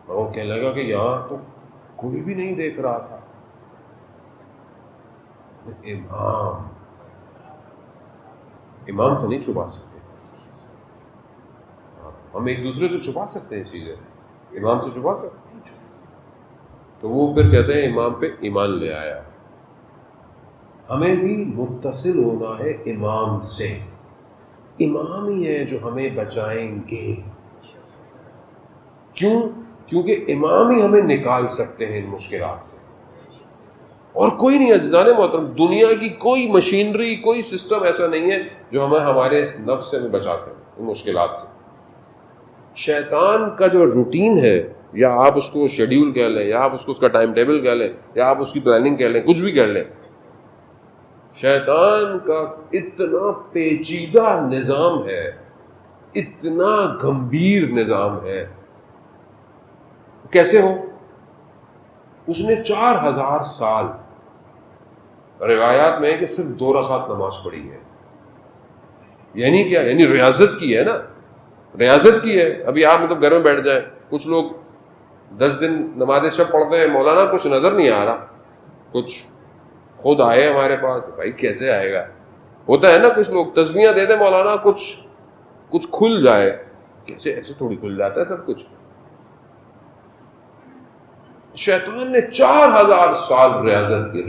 اور کہنے لگا کہ یہاں تو کوئی بھی نہیں دیکھ رہا تھا. امام سے نہیں چھپا سکتے, ہم ایک دوسرے سے چھپا سکتے ہیں چیزیں, امام سے چھپا سکتے ہیں. تو وہ پھر کہتے ہیں امام پہ ایمان لے آیا. ہمیں بھی متصل ہونا ہے امام سے, امام ہی ہے جو ہمیں بچائیں گے. کیوں؟ کیونکہ امام ہی ہمیں نکال سکتے ہیں ان مشکلات سے, اور کوئی نہیں. عزیزان محترم, دنیا کی کوئی مشینری, کوئی سسٹم ایسا نہیں ہے جو ہمیں ہمارے نفس سے بچا سکے ان مشکلات سے. شیطان کا جو روٹین ہے, یا آپ اس کو شیڈیول کہہ لیں, یا آپ اس کو اس کا ٹائم ٹیبل کہہ لیں, یا آپ اس کی پلاننگ کہہ لیں, کچھ بھی کہہ لیں, شیطان کا اتنا پیچیدہ نظام ہے, اتنا گمبھیر نظام ہے. کیسے ہو؟ اس نے 4000 سال روایات میں ہے کہ صرف 2 رکعت نماز پڑھی ہے. یعنی کیا؟ یعنی ریاضت کی ہے نا, ریاضت کی ہے. ابھی آپ مطلب گھر میں بیٹھ جائیں, کچھ لوگ 10 دن نماز شب پڑھتے ہیں, مولانا کچھ نظر نہیں آ رہا, کچھ خود آئے ہمارے پاس. بھائی کیسے آئے گا؟ ہوتا ہے نا, کچھ لوگ تسبیحاں دے دیں مولانا, کچھ کھل جائے. کیسے؟ ایسے تھوڑی کھل جاتا ہے سب کچھ. شیطان نے 4000 سال ریاضت کی.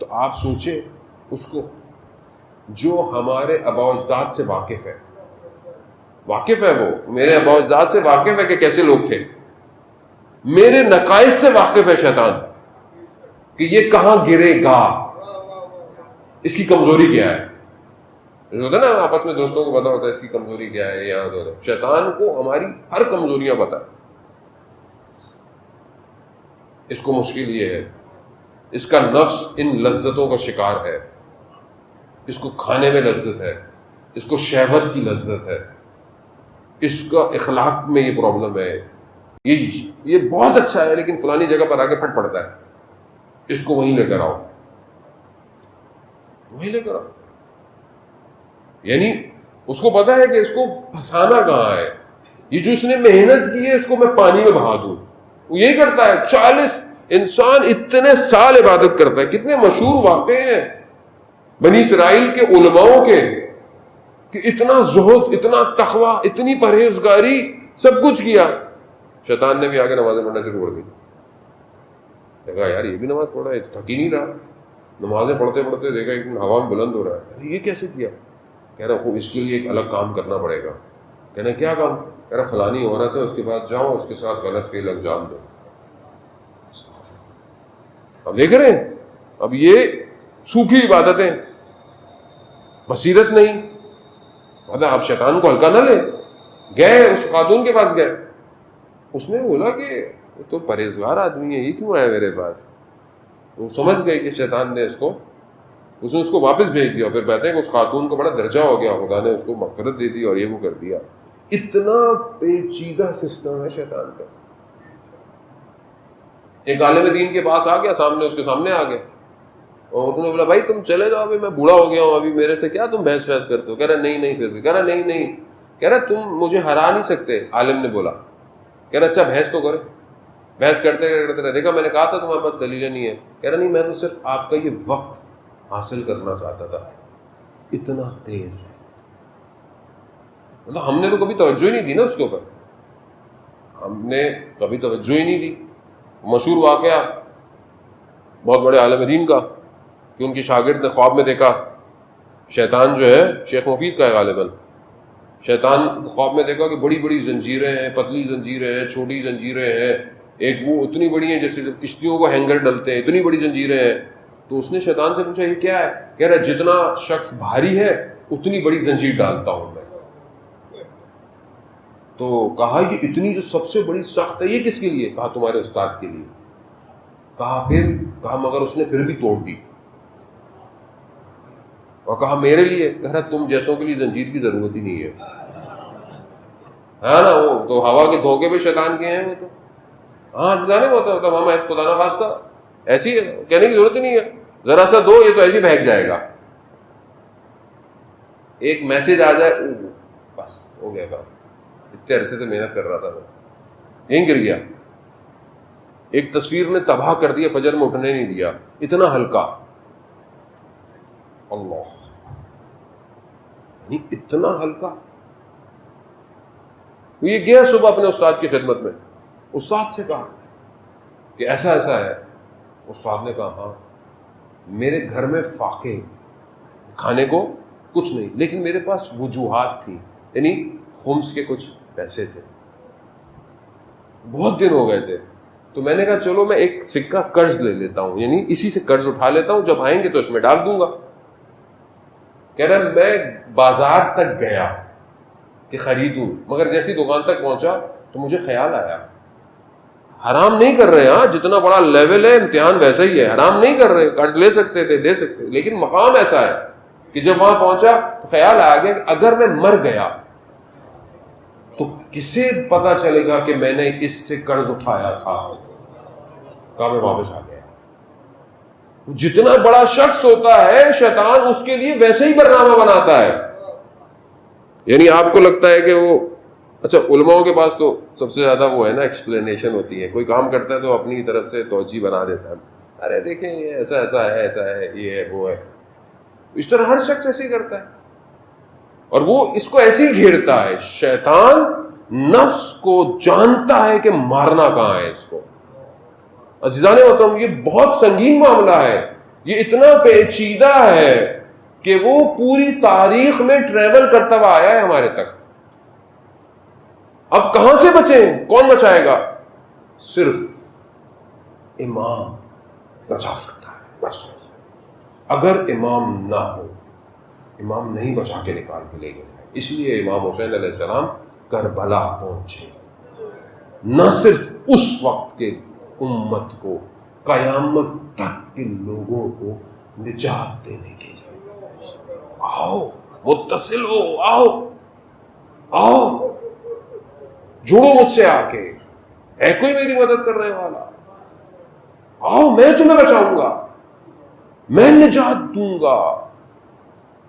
تو آپ سوچیں اس کو, جو ہمارے آباء و اجداد سے واقف ہے, وہ میرے آباء و اجداد سے واقف ہے کہ کیسے لوگ تھے, میرے نقائص سے واقف ہے شیطان کہ یہ کہاں گرے گا, اس کی کمزوری کیا ہے. ہوتا ہے نا آپس میں دوستوں کو پتا ہوتا ہے اس کی کمزوری کیا ہے. یہاں شیطان کو ہماری ہر کمزوریاں پتا ہے. اس کو مشکل یہ ہے, اس کا نفس ان لذتوں کا شکار ہے, اس کو کھانے میں لذت ہے, اس کو شہوت کی لذت ہے, اس کا اخلاق میں یہ پرابلم ہے, یہ بہت اچھا ہے لیکن فلانی جگہ پر آ کے پھٹ پڑتا ہے, اس کو وہیں لے کر آؤ, یعنی اس کو پتا ہے کہ اس کو پھنسانا کہاں ہے. یہ جو اس نے محنت کی ہے اس کو میں پانی میں بہا دوں. وہ یہی کرتا ہے. 40 انسان اتنے سال عبادت کرتا ہے. کتنے مشہور واقعے ہیں بنی اسرائیل کے علماؤں کے, کہ اتنا زہد, اتنا تقوی, اتنی پرہیزگاری, سب کچھ کیا. شیطان نے بھی آگے نمازیں پڑھنا شروع کر دی. دیکھا یار یہ بھی نماز پڑھ رہا ہے, تھک ہی نہیں رہا. نمازیں پڑھتے پڑھتے دیکھا ایک دن ہوا میں بلند ہو رہا ہے. یہ کیسے کیا؟ کہہ رہا خوب اس کے لیے ایک الگ کام کرنا پڑے گا. کہنا کیا کام؟ کہہ رہا فلانی عورت ہے, اس کے بعد جاؤ, اس کے ساتھ غلط فعل انجام دو. اب دیکھ رہے ہیں, اب یہ سوکھی عبادتیں, بصیرت نہیں. مطلب آپ شیطان کو ہلکا نہ لیں. گئے اس خاتون کے پاس گئے, اس نے بولا کہ تو پرہیزگار آدمی ہے, یہ کیوں آیا میرے پاس؟ وہ سمجھ گئے کہ شیطان نے اس نے اس کو واپس بھیج دیا. پھر کہتے ہیں کہ اس خاتون کو بڑا درجہ ہو گیا, خدا نے اس کو مغفرت دے دی اور یہ وہ کر دیا. اتنا پیچیدہ سسٹم ہے شیطان کا. ایک عالم دین کے پاس آ گیا, اس کے سامنے آ گئے, اور اس نے بولا بھائی تم چلے جاؤ, ابھی میں بوڑھا ہو گیا ہوں, ابھی میرے سے کیا تم بحث کرتے ہو؟ کہہ رہا نہیں. پھر بھی کہہ رہا نہیں. کہہ رہا تم مجھے ہرا نہیں سکتے. عالم نے بولا. کہہ رہا اچھا بحث تو کرے. بحث کرتے رہے. دیکھا میں نے کہا تھا تمہارے پاس دلیلیں نہیں ہیں. کہہ رہا نہیں, میں تو صرف آپ کا یہ وقت حاصل کرنا چاہتا تھا. اتنا تیز ہے. مطلب ہم نے تو کبھی توجہ ہی نہیں دی نا اس کے اوپر, ہم نے کبھی توجہ ہی نہیں دی. مشہور واقعہ بہت بڑے عالم دین کا کہ ان کی شاگرد نے خواب میں دیکھا, شیطان جو ہے شیخ مفید کا ہے غالباً, شیطان خواب میں دیکھا کہ بڑی بڑی زنجیریں ہیں, پتلی زنجیریں ہیں, چھوٹی زنجیریں ہیں, ایک وہ اتنی بڑی ہیں جیسے کشتیوں کو ہینگر ڈلتے ہیں, اتنی بڑی زنجیریں ہیں. تو اس نے شیطان سے پوچھا یہ کیا ہے؟ کہہ رہا جتنا شخص بھاری ہے اتنی بڑی زنجیر ڈالتا ہوں میں. تو کہا یہ اتنی جو سب سے بڑی سخت ہے یہ کس کے لیے؟ کہا تمہارے استاد کے لیے. کہا مگر اس نے پھر بھی توڑ دی. اور کہا میرے لیے؟ کہہ رہا تم جیسوں کے لیے زنجیر کی ضرورت ہی نہیں ہے. نا وہ تو ہوا کے دھوکے پہ شیطان کے ہیں وہ تو. ہاں جانے کو ہوتا ماما ایس خدا نہ خواستہ ایسی کہنے کی ضرورت ہی نہیں ہے, ذرا سا دو یہ تو ایسے بہک جائے گا, ایک میسج آ جائے بس ہو گیا کام. اتنے عرصے سے محنت کر رہا تھا میں, یہیں گر گیا. ایک تصویر نے تباہ کر دیا, فجر میں اٹھنے نہیں دیا, اتنا ہلکا. اللہ, اتنا ہلکا. یہ گیا صبح اپنے استاد کی خدمت میں, استاد سے کہا کہ ایسا ایسا ہے. استاد نے کہا ہاں میرے گھر میں فاقے کھانے کو کچھ نہیں, لیکن میرے پاس وجوہات تھی, یعنی خمس کے کچھ پیسے تھے, بہت دن ہو گئے تھے. تو میں نے کہا چلو میں ایک سکہ قرض لے لیتا ہوں, یعنی اسی سے قرض اٹھا لیتا ہوں, جب آئیں گے تو اس میں ڈال دوں گا. کہہ رہا میں بازار تک گیا کہ خریدوں, مگر جیسی دکان تک پہنچا تو مجھے خیال آیا حرام نہیں کر رہے, ہاں جتنا بڑا لیول ہے امتحان ویسا ہی ہے, حرام نہیں کر رہے, قرض لے سکتے تھے دے سکتے, لیکن مقام ایسا ہے کہ جب وہاں پہنچا تو خیال آ گیا کہ اگر میں مر گیا تو کسے پتا چلے گا کہ میں نے اس سے قرض اٹھایا تھا. کہا میں واپس آ گیا. جتنا بڑا شخص ہوتا ہے شیطان اس کے لیے ویسے ہی برنامہ بناتا ہے. یعنی آپ کو لگتا ہے کہ وہ اچھا علماؤں کے پاس تو سب سے زیادہ وہ ہے نا ایکسپلینیشن ہوتی ہے, کوئی کام کرتا ہے تو اپنی طرف سے توجہ بنا دیتا ہے, ارے دیکھیں یہ ایسا ایسا ہے, ایسا ہے, یہ ہے وہ ہے. اس طرح ہر شخص ایسے ہی کرتا ہے اور وہ اس کو ایسے ہی گھیرتا ہے. شیطان نفس کو جانتا ہے کہ مارنا کہاں ہے اس کو. عزیزان محترم یہ بہت سنگین معاملہ ہے, یہ اتنا پیچیدہ ہے کہ وہ پوری تاریخ میں ٹریول کرتا ہوا آیا ہے ہمارے تک. اب کہاں سے بچیں؟ کون بچائے گا؟ صرف امام بچا سکتا ہے بس. اگر امام نہ ہو, امام نہیں بچا کے نکال کے لے گئے. اس لیے امام حسین علیہ السلام کربلا پہنچے, نہ صرف اس وقت کے امت کو, قیامت تک کے لوگوں کو نجات دینے کے لیے. آؤ متصل ہو, آؤ جڑو مجھ سے آ کے, ہے کوئی میری مدد کرنے والا؟ آؤ میں تمہیں بچاؤں گا, میں نجات دوں گا.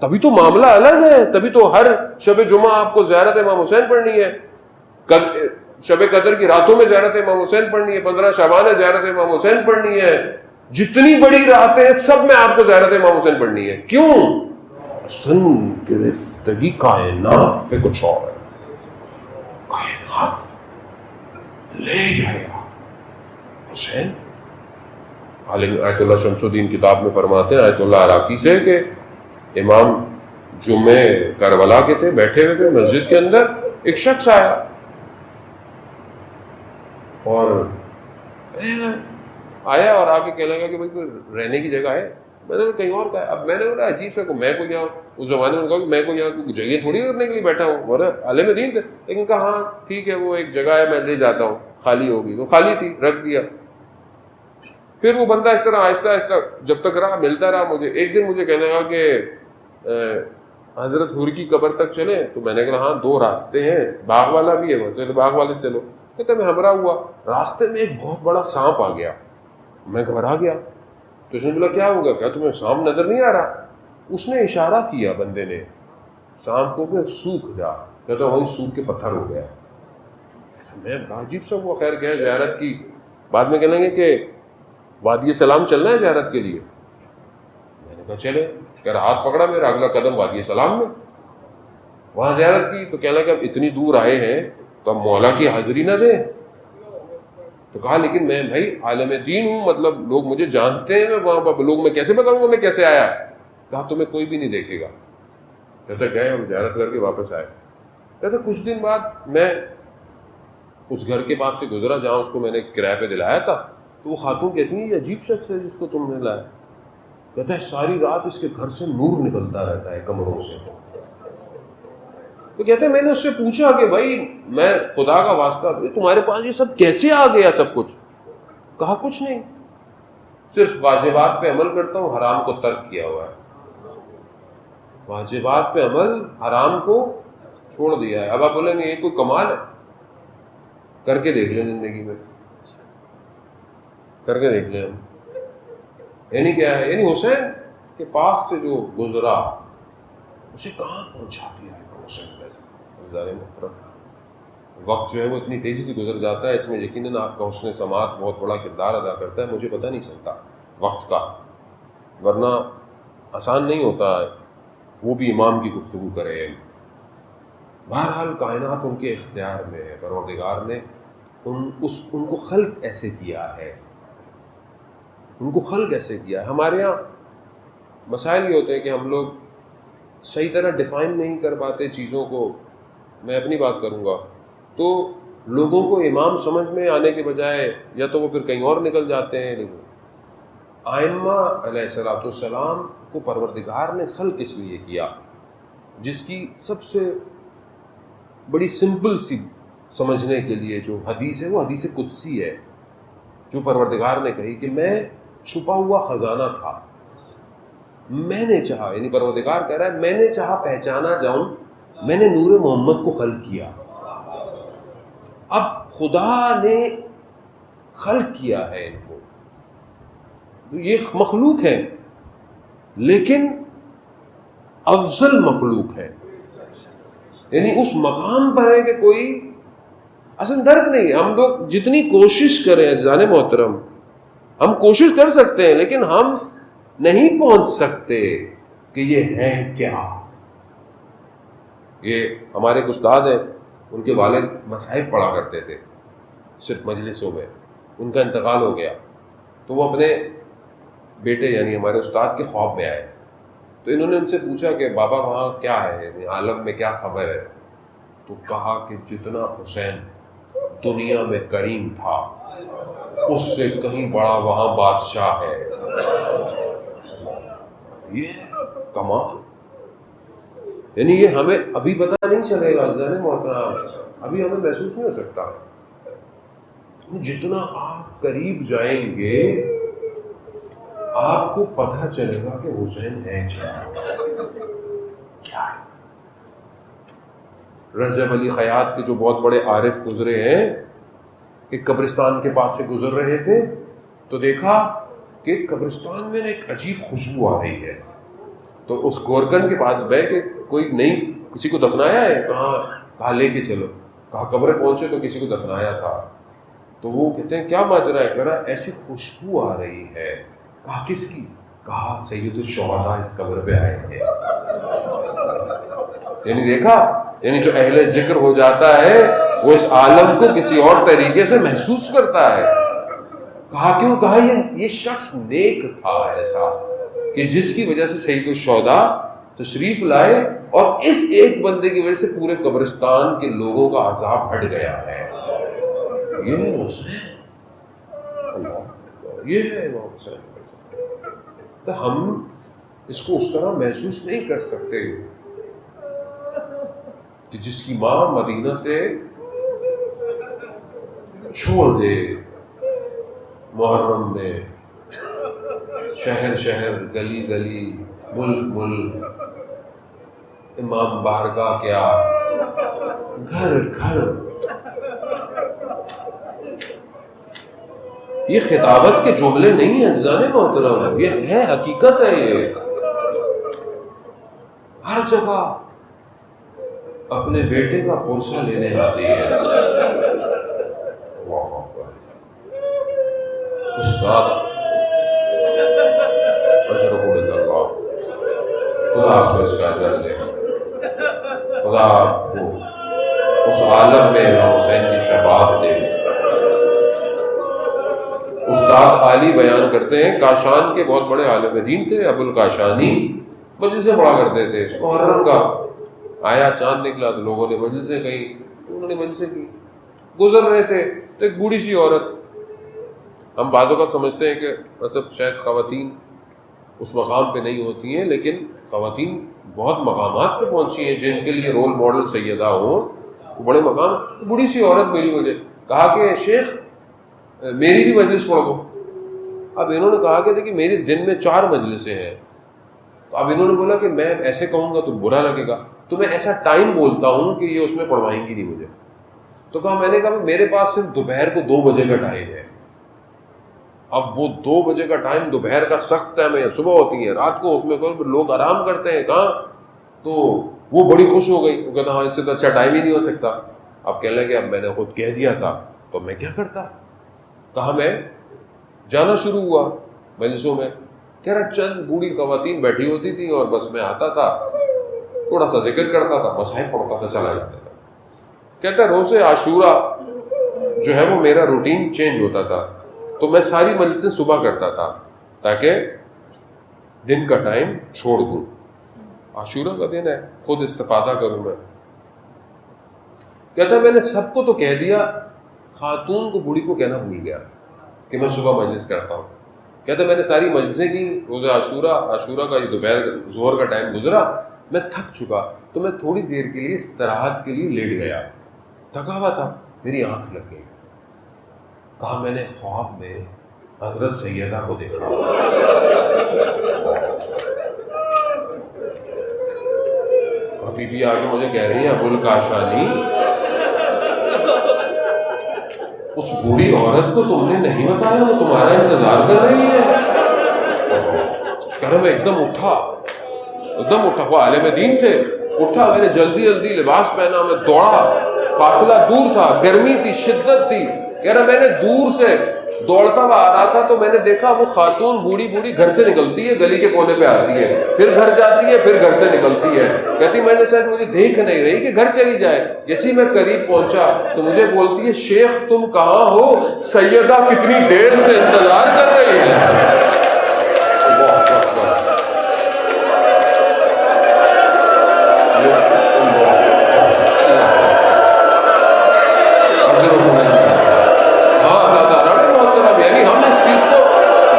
تبھی تو معاملہ الگ ہے, تبھی تو ہر شب جمعہ آپ کو زیارت امام حسین پڑھنی ہے, شب قدر کی راتوں میں زیارت امام حسین پڑھنی ہے, 15 شعبان ہے زیارت امام حسین پڑھنی ہے, جتنی بڑی راتیں ہیں سب میں آپ کو زیارت امام حسین پڑھنی ہے. کیوں؟ اصل گرفتگی کائنات پہ کچھ اور ہے. کائنات لے جائے گا حسین. آیت اللہ شمس الدین کتاب میں فرماتے ہیں آیت اللہ عراقی سے کہ امام جمعے کربلا کے تھے, بیٹھے ہوئے تھے مسجد کے اندر, ایک شخص آیا اور آ کے کہنے لگا کہ بھائی کوئی رہنے کی جگہ ہے. میں نے کہیں اور کہا. اب میں نے بولا عجیب سے میں کوئی یہاں, اس زمانے میں کہا کہ میں کوئی یہاں جگہ تھوڑی کرنے کے لیے بیٹھا ہوں, بولا عالم دین تھے, لیکن کہا ہاں ٹھیک ہے وہ ایک جگہ ہے میں لے جاتا ہوں, خالی ہوگی. وہ خالی تھی, رکھ دیا. پھر وہ بندہ اس طرح آہستہ آہستہ جب تک رہا ملتا رہا مجھے. ایک دن مجھے کہنے لگا کہ حضرت حور کی قبر تک چلیں, تو میں نے کہا ہاں 2 راستے ہیں, باغ والا بھی ہے, چلو باغ والے سے چلو. کہتے میں ہمراہ ہوا, راستے میں ایک بہت بڑا سانپ آ گیا, میں گھبرا گیا. تو اس نے بولا کیا ہوگا, کیا تمہیں سانپ نظر نہیں آ رہا؟ اس نے اشارہ کیا بندے نے سانپ کو کہ سوکھ جا. کہتا وہی سوکھ کے پتھر ہو گیا. میں عجیب سا ہوا. خیر گئے زیارت کی, بعد میں کہیں گے کہ وادی سلام چلنا ہے زیارت کے لیے. میں نے کہا چلے. کہہ رہا ہاتھ پکڑا میرا, اگلا قدم وادی سلام میں. وہاں زیارت کی تو کہنے لگا اب اتنی دور آئے ہیں تو اب مولا کی حاضری نہ دیں. تو کہا لیکن میں بھائی عالم دین ہوں, مطلب لوگ مجھے جانتے ہیں, میں وہاں پر لوگ میں کیسے بتاؤں گا میں کیسے آیا. کہا تمہیں کوئی بھی نہیں دیکھے گا. کہتا گئے, ہم زیارت کر کے واپس آئے. کہتا کچھ دن بعد میں اس گھر کے پاس سے گزرا جہاں اس کو میں نے کرایہ پہ دلایا تھا, تو وہ خاتون کہتی ہے یہ عجیب شخص ہے جس کو تم نے لایا. کہتا ہے ساری رات اس کے گھر سے نور نکلتا رہتا ہے کمروں سے. تو کہتے ہیں میں نے اس سے پوچھا کہ بھائی میں خدا کا واسطہ تمہارے پاس یہ سب کیسے آ گیا سب کچھ. کہا کچھ نہیں, صرف واجبات پہ عمل کرتا ہوں, حرام کو ترک کیا ہوا ہے. واجبات پہ عمل, حرام کو چھوڑ دیا ہے. اب آپ بولیں گے یہ کوئی کمال ہے, کر کے دیکھ لیں زندگی میں, کر کے دیکھ لیں. یعنی کیا ہے, یعنی حسین کے پاس سے جو گزرا اسے کہاں پہنچا دیا ہے حسین ویسا. وقت جو ہے وہ اتنی تیزی سے گزر جاتا ہے, اس میں یقیناً آپ کا حسن سماعت بہت بڑا کردار ادا کرتا ہے. مجھے پتہ نہیں چلتا وقت کا, ورنہ آسان نہیں ہوتا ہے وہ بھی امام کی گفتگو کرے. بہرحال کائنات ان کے اختیار میں ہے, پروردگار نے ان کو خلق ایسے کیا ہے, ان کو خلق ایسے کیا ہے. ہمارے یہاں مسائل یہ ہوتے ہیں کہ ہم لوگ صحیح طرح ڈیفائن نہیں کر پاتے چیزوں کو. میں اپنی بات کروں گا تو لوگوں کو امام سمجھ میں آنے کے بجائے یا تو وہ پھر کہیں اور نکل جاتے ہیں. لیکن آئمہ علیہ الصلوۃ والسلام کو پروردگار نے خلق اس لیے کیا, جس کی سب سے بڑی سمپل سی سمجھنے کے لیے جو حدیث ہے وہ حدیث قدسی ہے, جو پروردگار نے کہی کہ میں چھپا ہوا خزانہ تھا, میں نے چاہا, یعنی پروردگار کہہ رہا ہے میں نے چاہا پہچانا جاؤں, میں نے نور محمد کو خلق کیا. اب خدا نے خلق کیا ہے ان کو, یہ مخلوق ہے لیکن افضل مخلوق ہے, یعنی اس مقام پر ہے کہ کوئی اصل درک نہیں. ہم لوگ جتنی کوشش کریں عزیزان محترم, ہم کوشش کر سکتے ہیں لیکن ہم نہیں پہنچ سکتے کہ یہ ہے کیا. یہ ہمارے ایک استاد ہیں, ان کے والد مصاحب پڑھا کرتے تھے صرف مجلسوں میں, ان کا انتقال ہو گیا تو وہ اپنے بیٹے یعنی ہمارے استاد کے خواب میں آئے. تو انہوں نے ان سے پوچھا کہ بابا وہاں کیا ہے, یعنی عالم میں کیا خبر ہے. تو کہا کہ جتنا حسین دنیا میں کریم تھا اس سے کہیں بڑا وہاں بادشاہ ہے. یہ کمال, یعنی یہ ہمیں ابھی پتہ نہیں چلے گا جانے محترم, ابھی ہمیں محسوس نہیں ہو سکتا. جتنا آپ قریب جائیں گے آپ کو پتہ چلے گا کہ حسین ہے کیا ہے. رجب علی خیاط کے جو بہت بڑے عارف گزرے ہیں, ایک قبرستان کے پاس سے گزر رہے تھے تو دیکھا کہ قبرستان میں ایک عجیب خوشبو آ رہی ہے. تو اس گورکن کے پاس بیٹھ کے کوئی نہیں کسی کو دفنایا ہے, کہاں لے کے چلو. کہا قبر پہنچے تو کسی کو دفنایا تھا. تو وہ کہتے ہیں کیا ماجرا ہے, کہہ رہا ایسی خوشبو آ رہی ہے. کہا کس کی, کہا سید الشہداء اس قبر پہ آئے ہیں. یعنی دیکھا, یعنی جو اہل ذکر ہو جاتا ہے وہ اس عالم کو کسی اور طریقے سے محسوس کرتا ہے. کہا کیوں, کہا یہ شخص نیک تھا ایسا کہ جس کی وجہ سے سید الشہداء تشریف لائے اور اس ایک بندے کی وجہ سے پورے قبرستان کے لوگوں کا عذاب ہٹ گیا ہے. یہ ہے حسین, یہ ہے امام حسین. تو ہم اس کو اس طرح محسوس نہیں کر سکتے کہ جس کی ماں مدینہ سے چھوڑ دے محرم میں, شہر شہر گلی گلی ملک ملک, امام بارگاہ کیا گھر گھر. یہ خطابت کے جملے نہیں ہیں عزیزان محترم, یہ ہے حقیقت ہے. یہ ہر جگہ اپنے بیٹے کا پرسہ لینے آتی ہے. استاد اجرکم عند اللہ, خدا آپ کو اس کا اجر دے, خدا استاد عالی بیان کرتے ہیں کاشان کے بہت بڑے عالم دین تھے، ابو الکاشانی، مجلسیں پڑھا کرتے تھے۔ محرم کا آیا چاند نکلا تو لوگوں نے مجلسیں کہیں، انہوں نے مجلسیں کی۔ گزر رہے تھے تو ایک بوڑھی سی عورت، ہم بعضوں کا سمجھتے ہیں کہ مطلب شاید خواتین اس مقام پہ نہیں ہوتی ہیں، لیکن خواتین بہت مقامات پہ پہنچی ہیں جن کے لیے رول ماڈل سیدہ ہوں، وہ بڑے مقام۔ بوڑھی سی عورت ملی مجھے، کہا کہ شیخ میری بھی مجلس پڑھ دو۔ اب انہوں نے کہا کہ دیکھیے میری دن میں 4 مجلسیں ہیں، تو اب انہوں نے بولا کہ میں ایسے کہوں گا تو برا لگے گا، تو میں ایسا ٹائم بولتا ہوں کہ یہ اس میں پڑھوائیں گی نہیں مجھے۔ تو کہا میں نے کہا میرے پاس صرف دوپہر کو 2 بجے کا ٹائم ہے۔ اب وہ 2 بجے کا ٹائم دوپہر کا سخت ٹائم ہے، صبح ہوتی ہے، رات کو اس میں لوگ آرام کرتے ہیں کہاں، تو وہ بڑی خوش ہو گئی، وہ کہتا ہاں اس سے تو اچھا ٹائم ہی نہیں ہو سکتا۔ اب کہنے لگے اب میں نے خود کہہ دیا تھا تو میں کیا کرتا۔ کہا میں جانا شروع ہوا مجلسوں میں، کہہ رہا چند بوڑھی خواتین بیٹھی ہوتی تھیں اور بس میں آتا تھا، تھوڑا سا ذکر کرتا تھا، مصاحف پڑھتا تھا، چلا جاتا تھا۔ کہتا روز عاشورہ جو ہے وہ میرا روٹین چینج ہوتا تھا، تو میں ساری مجلسیں صبح کرتا تھا تاکہ دن کا ٹائم چھوڑ دوں، عاشورہ کا دن ہے، خود استفادہ کروں میں۔ کہتا میں نے سب کو تو کہہ دیا، خاتون کو بوڑھی کو کہنا بھول گیا کہ میں صبح مجلس کرتا ہوں۔ کہتا میں نے ساری مجلسیں کی، روز عاشورہ کا دوپہر ظہر کا ٹائم گزرا، میں تھک چکا تو میں تھوڑی دیر کے لیے استراحت کے لیے لیٹ گیا، تھکا ہوا تھا، میری آنکھ لگ گئی۔ کہا میں نے خواب میں حضرت سیدہ کو دیکھا۔ بی بی آگے مجھے کہہ رہی ہے ابو الکاشانی اس بوڑھی عورت کو تم نے نہیں بتایا، وہ تمہارا انتظار کر رہی ہے۔ کہہ رہا میں ایک دم اٹھا، وہ عالم دین تھے، اٹھا، میں نے جلدی لباس پہنا، میں دوڑا، فاصلہ دور تھا، گرمی تھی، شدت تھی۔ کہہ رہا میں نے دور سے دوڑتا ہوا آ رہا تھا تو میں نے دیکھا وہ خاتون بوڑھی گھر سے نکلتی ہے، گلی کے کونے پہ آتی ہے، پھر گھر جاتی ہے، پھر گھر سے نکلتی ہے۔ کہتی میں نے شاید مجھے دیکھ نہیں رہی کہ گھر چلی جائے، جیسے میں قریب پہنچا تو مجھے بولتی ہے شیخ تم کہاں ہو، سیدہ کتنی دیر سے انتظار کر رہی ہے۔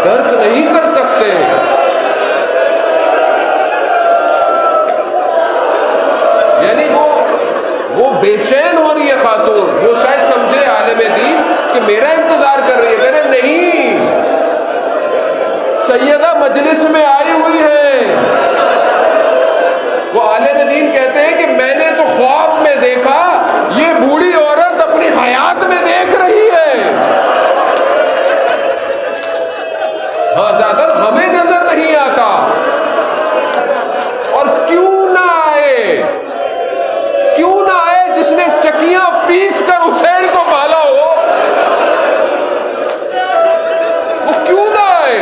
درک نہیں کر سکتے، یعنی وہ بے چین ہو رہی ہے خاتون، وہ شاید سمجھے عالم دین کہ میرا انتظار کر رہی ہے، کہہ رہے نہیں، سیدہ مجلس میں آئی ہوئی ہے۔ وہ عالم دین کہتے ہیں کہ میں نے تو خواب میں دیکھا، یہ بوڑھی عورت اپنی حیات میں دیکھ رہی ہے۔ ہاں زیادہ ہمیں نظر نہیں آتا، اور کیوں نہ آئے جس نے چکیاں پیس کر حسین کو پالا ہو، وہ کیوں نہ آئے،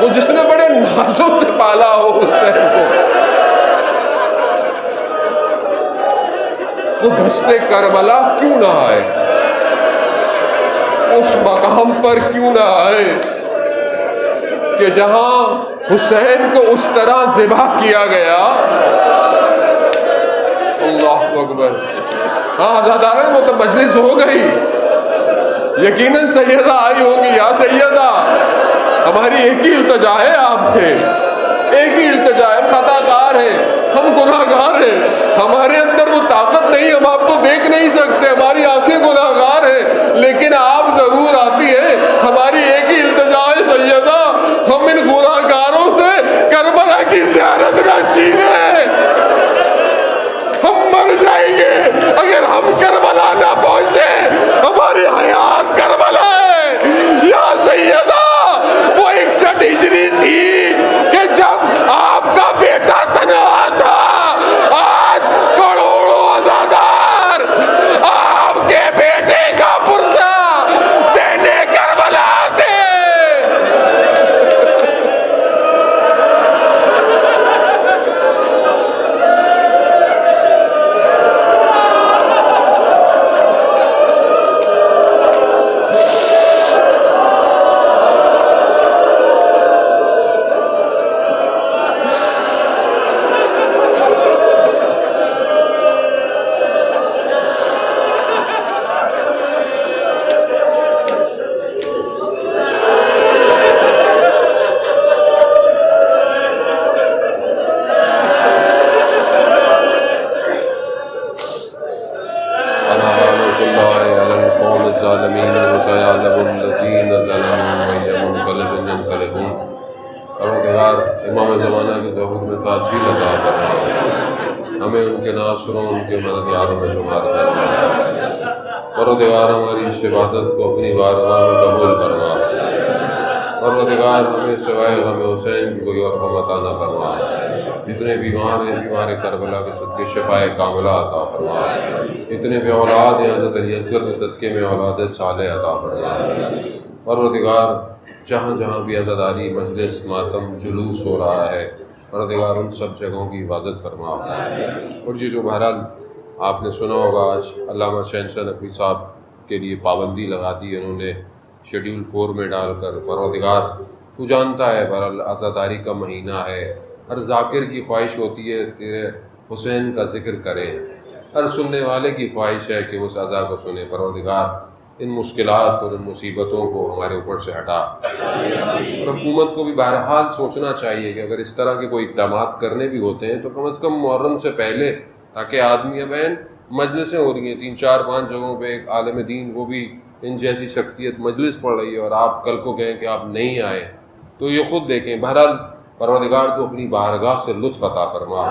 وہ جس نے بڑے نازوں سے پالا ہو حسین کو، وہ دشت کربلا کیوں نہ آئے، اس مقام پر کیوں نہ آئے کہ جہاں حسین کو اس طرح ذبح کیا گیا۔ اللہ اکبر۔ ہاں حضرت وہ تو مجلس ہو گئی، یقیناً سیدہ آئی ہوں گی، یا سیدہ ہماری ایک ہی التجا ہے آپ سے، ایک ہی التجا ہے، ہم خطا کار ہیں، ہم گناہ گار ہیں، ہمارے اندر وہ طاقت نہیں، ہم آپ کو دیکھ نہیں سکتے، ہماری آنکھیں گناہ گار ہیں، لیکن آپ ضرور آتی ہیں، ہماری ایک ہی التجا ہے سیدہ، ہم ان گناہ گاروں سے کربلا کی زیارت نہ چھینیں، ہم مر جائیں گے اگر ہم کربلا نہ پہنچے، ہماری حیات کربلا ہے۔ یا سیدہ وہ 61 ہجری تھی کہ جب آپ کا بیٹا تنہا تھا، آج کروڑوں عزادار القوم الظالمین وسيعلم الذین ظلموا أي منقلب ينقلبون۔ پروردگار امام زمانہ کے ظہور میں تاجیل عطا فرما، ہمیں ان کے ناصروں ان کے مددگاروں میں شمار کرنا۔ پروردگار ہماری اس عبادت کو اپنی بارگاہ میں قبول فرما۔ پروردگار ہمیں سوائے غم حسین کی کوئی اور غم عطا نہ فرما۔ جتنے بیمار ہیں بیمار کربلا کے صدقے شفائے کاملہ عطا فرما۔ اتنے بے اولاد ہیں حضرت علی اکثر کے صدقے میں اولاد صالح عطا فرما۔ پروردگار جہاں جہاں بھی عزاداری مجلس ماتم جلوس ہو رہا ہے، پروردگار ان سب جگہوں کی حفاظت فرما۔ اور یہ جو بہرحال آپ نے سنا ہوگا، آج علامہ شہنشاہ نقوی صاحب کے لیے پابندی لگا دی انہوں نے شیڈول 4 میں ڈال کر۔ پروردگار تو جانتا ہے بہرحال عزاداری کا مہینہ ہے، ہر ذاکر کی خواہش ہوتی ہے کہ حسین کا ذکر کرے، ہر سننے والے کی خواہش ہے کہ اس عزا کو سنے۔ پروردگار ان مشکلات اور ان مصیبتوں کو ہمارے اوپر سے ہٹا۔ اور حکومت کو بھی بہرحال سوچنا چاہیے کہ اگر اس طرح کے کوئی اقدامات کرنے بھی ہوتے ہیں تو کم از کم محرم سے پہلے، تاکہ آدمی بہن مجلسیں ہو رہی ہیں 3 4 5 جگہوں پہ، ایک عالم دین وہ بھی ان جیسی شخصیت مجلس پڑھ رہی ہے اور آپ کل کو کہیں کہ آپ نہیں آئے، تو یہ خود دیکھیں۔ بہرحال پروردگار تو اپنی بارگاہ سے لطف عطا فرما۔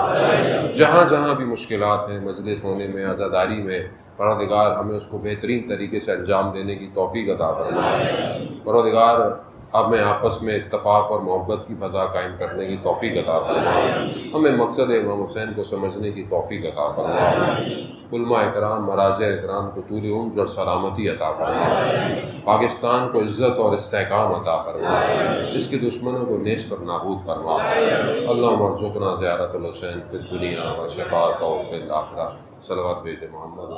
جہاں جہاں بھی مشکلات ہیں مجلس ہونے میں، عزاداری میں، پروردگار ہمیں اس کو بہترین طریقے سے انجام دینے کی توفیق عطا فرما۔ پروردگار ہمیں آپس میں اتفاق اور محبت کی فضا قائم کرنے کی توفیق عطا فرما۔ ہمیں مقصد امام حسین کو سمجھنے کی توفیق عطا فرما۔ علماء اکرام مراجع اکرام کو طول عمر اور سلامتی عطا فرما۔ پاکستان کو عزت اور استحکام عطا فرما۔ اس کے دشمنوں کو نیست اور نابود فرما۔ اللہم ارزقنا زیارت الحسین فی الدنیا و شفاعتہ فی الآخرہ۔ صلوات بھیجے محمد۔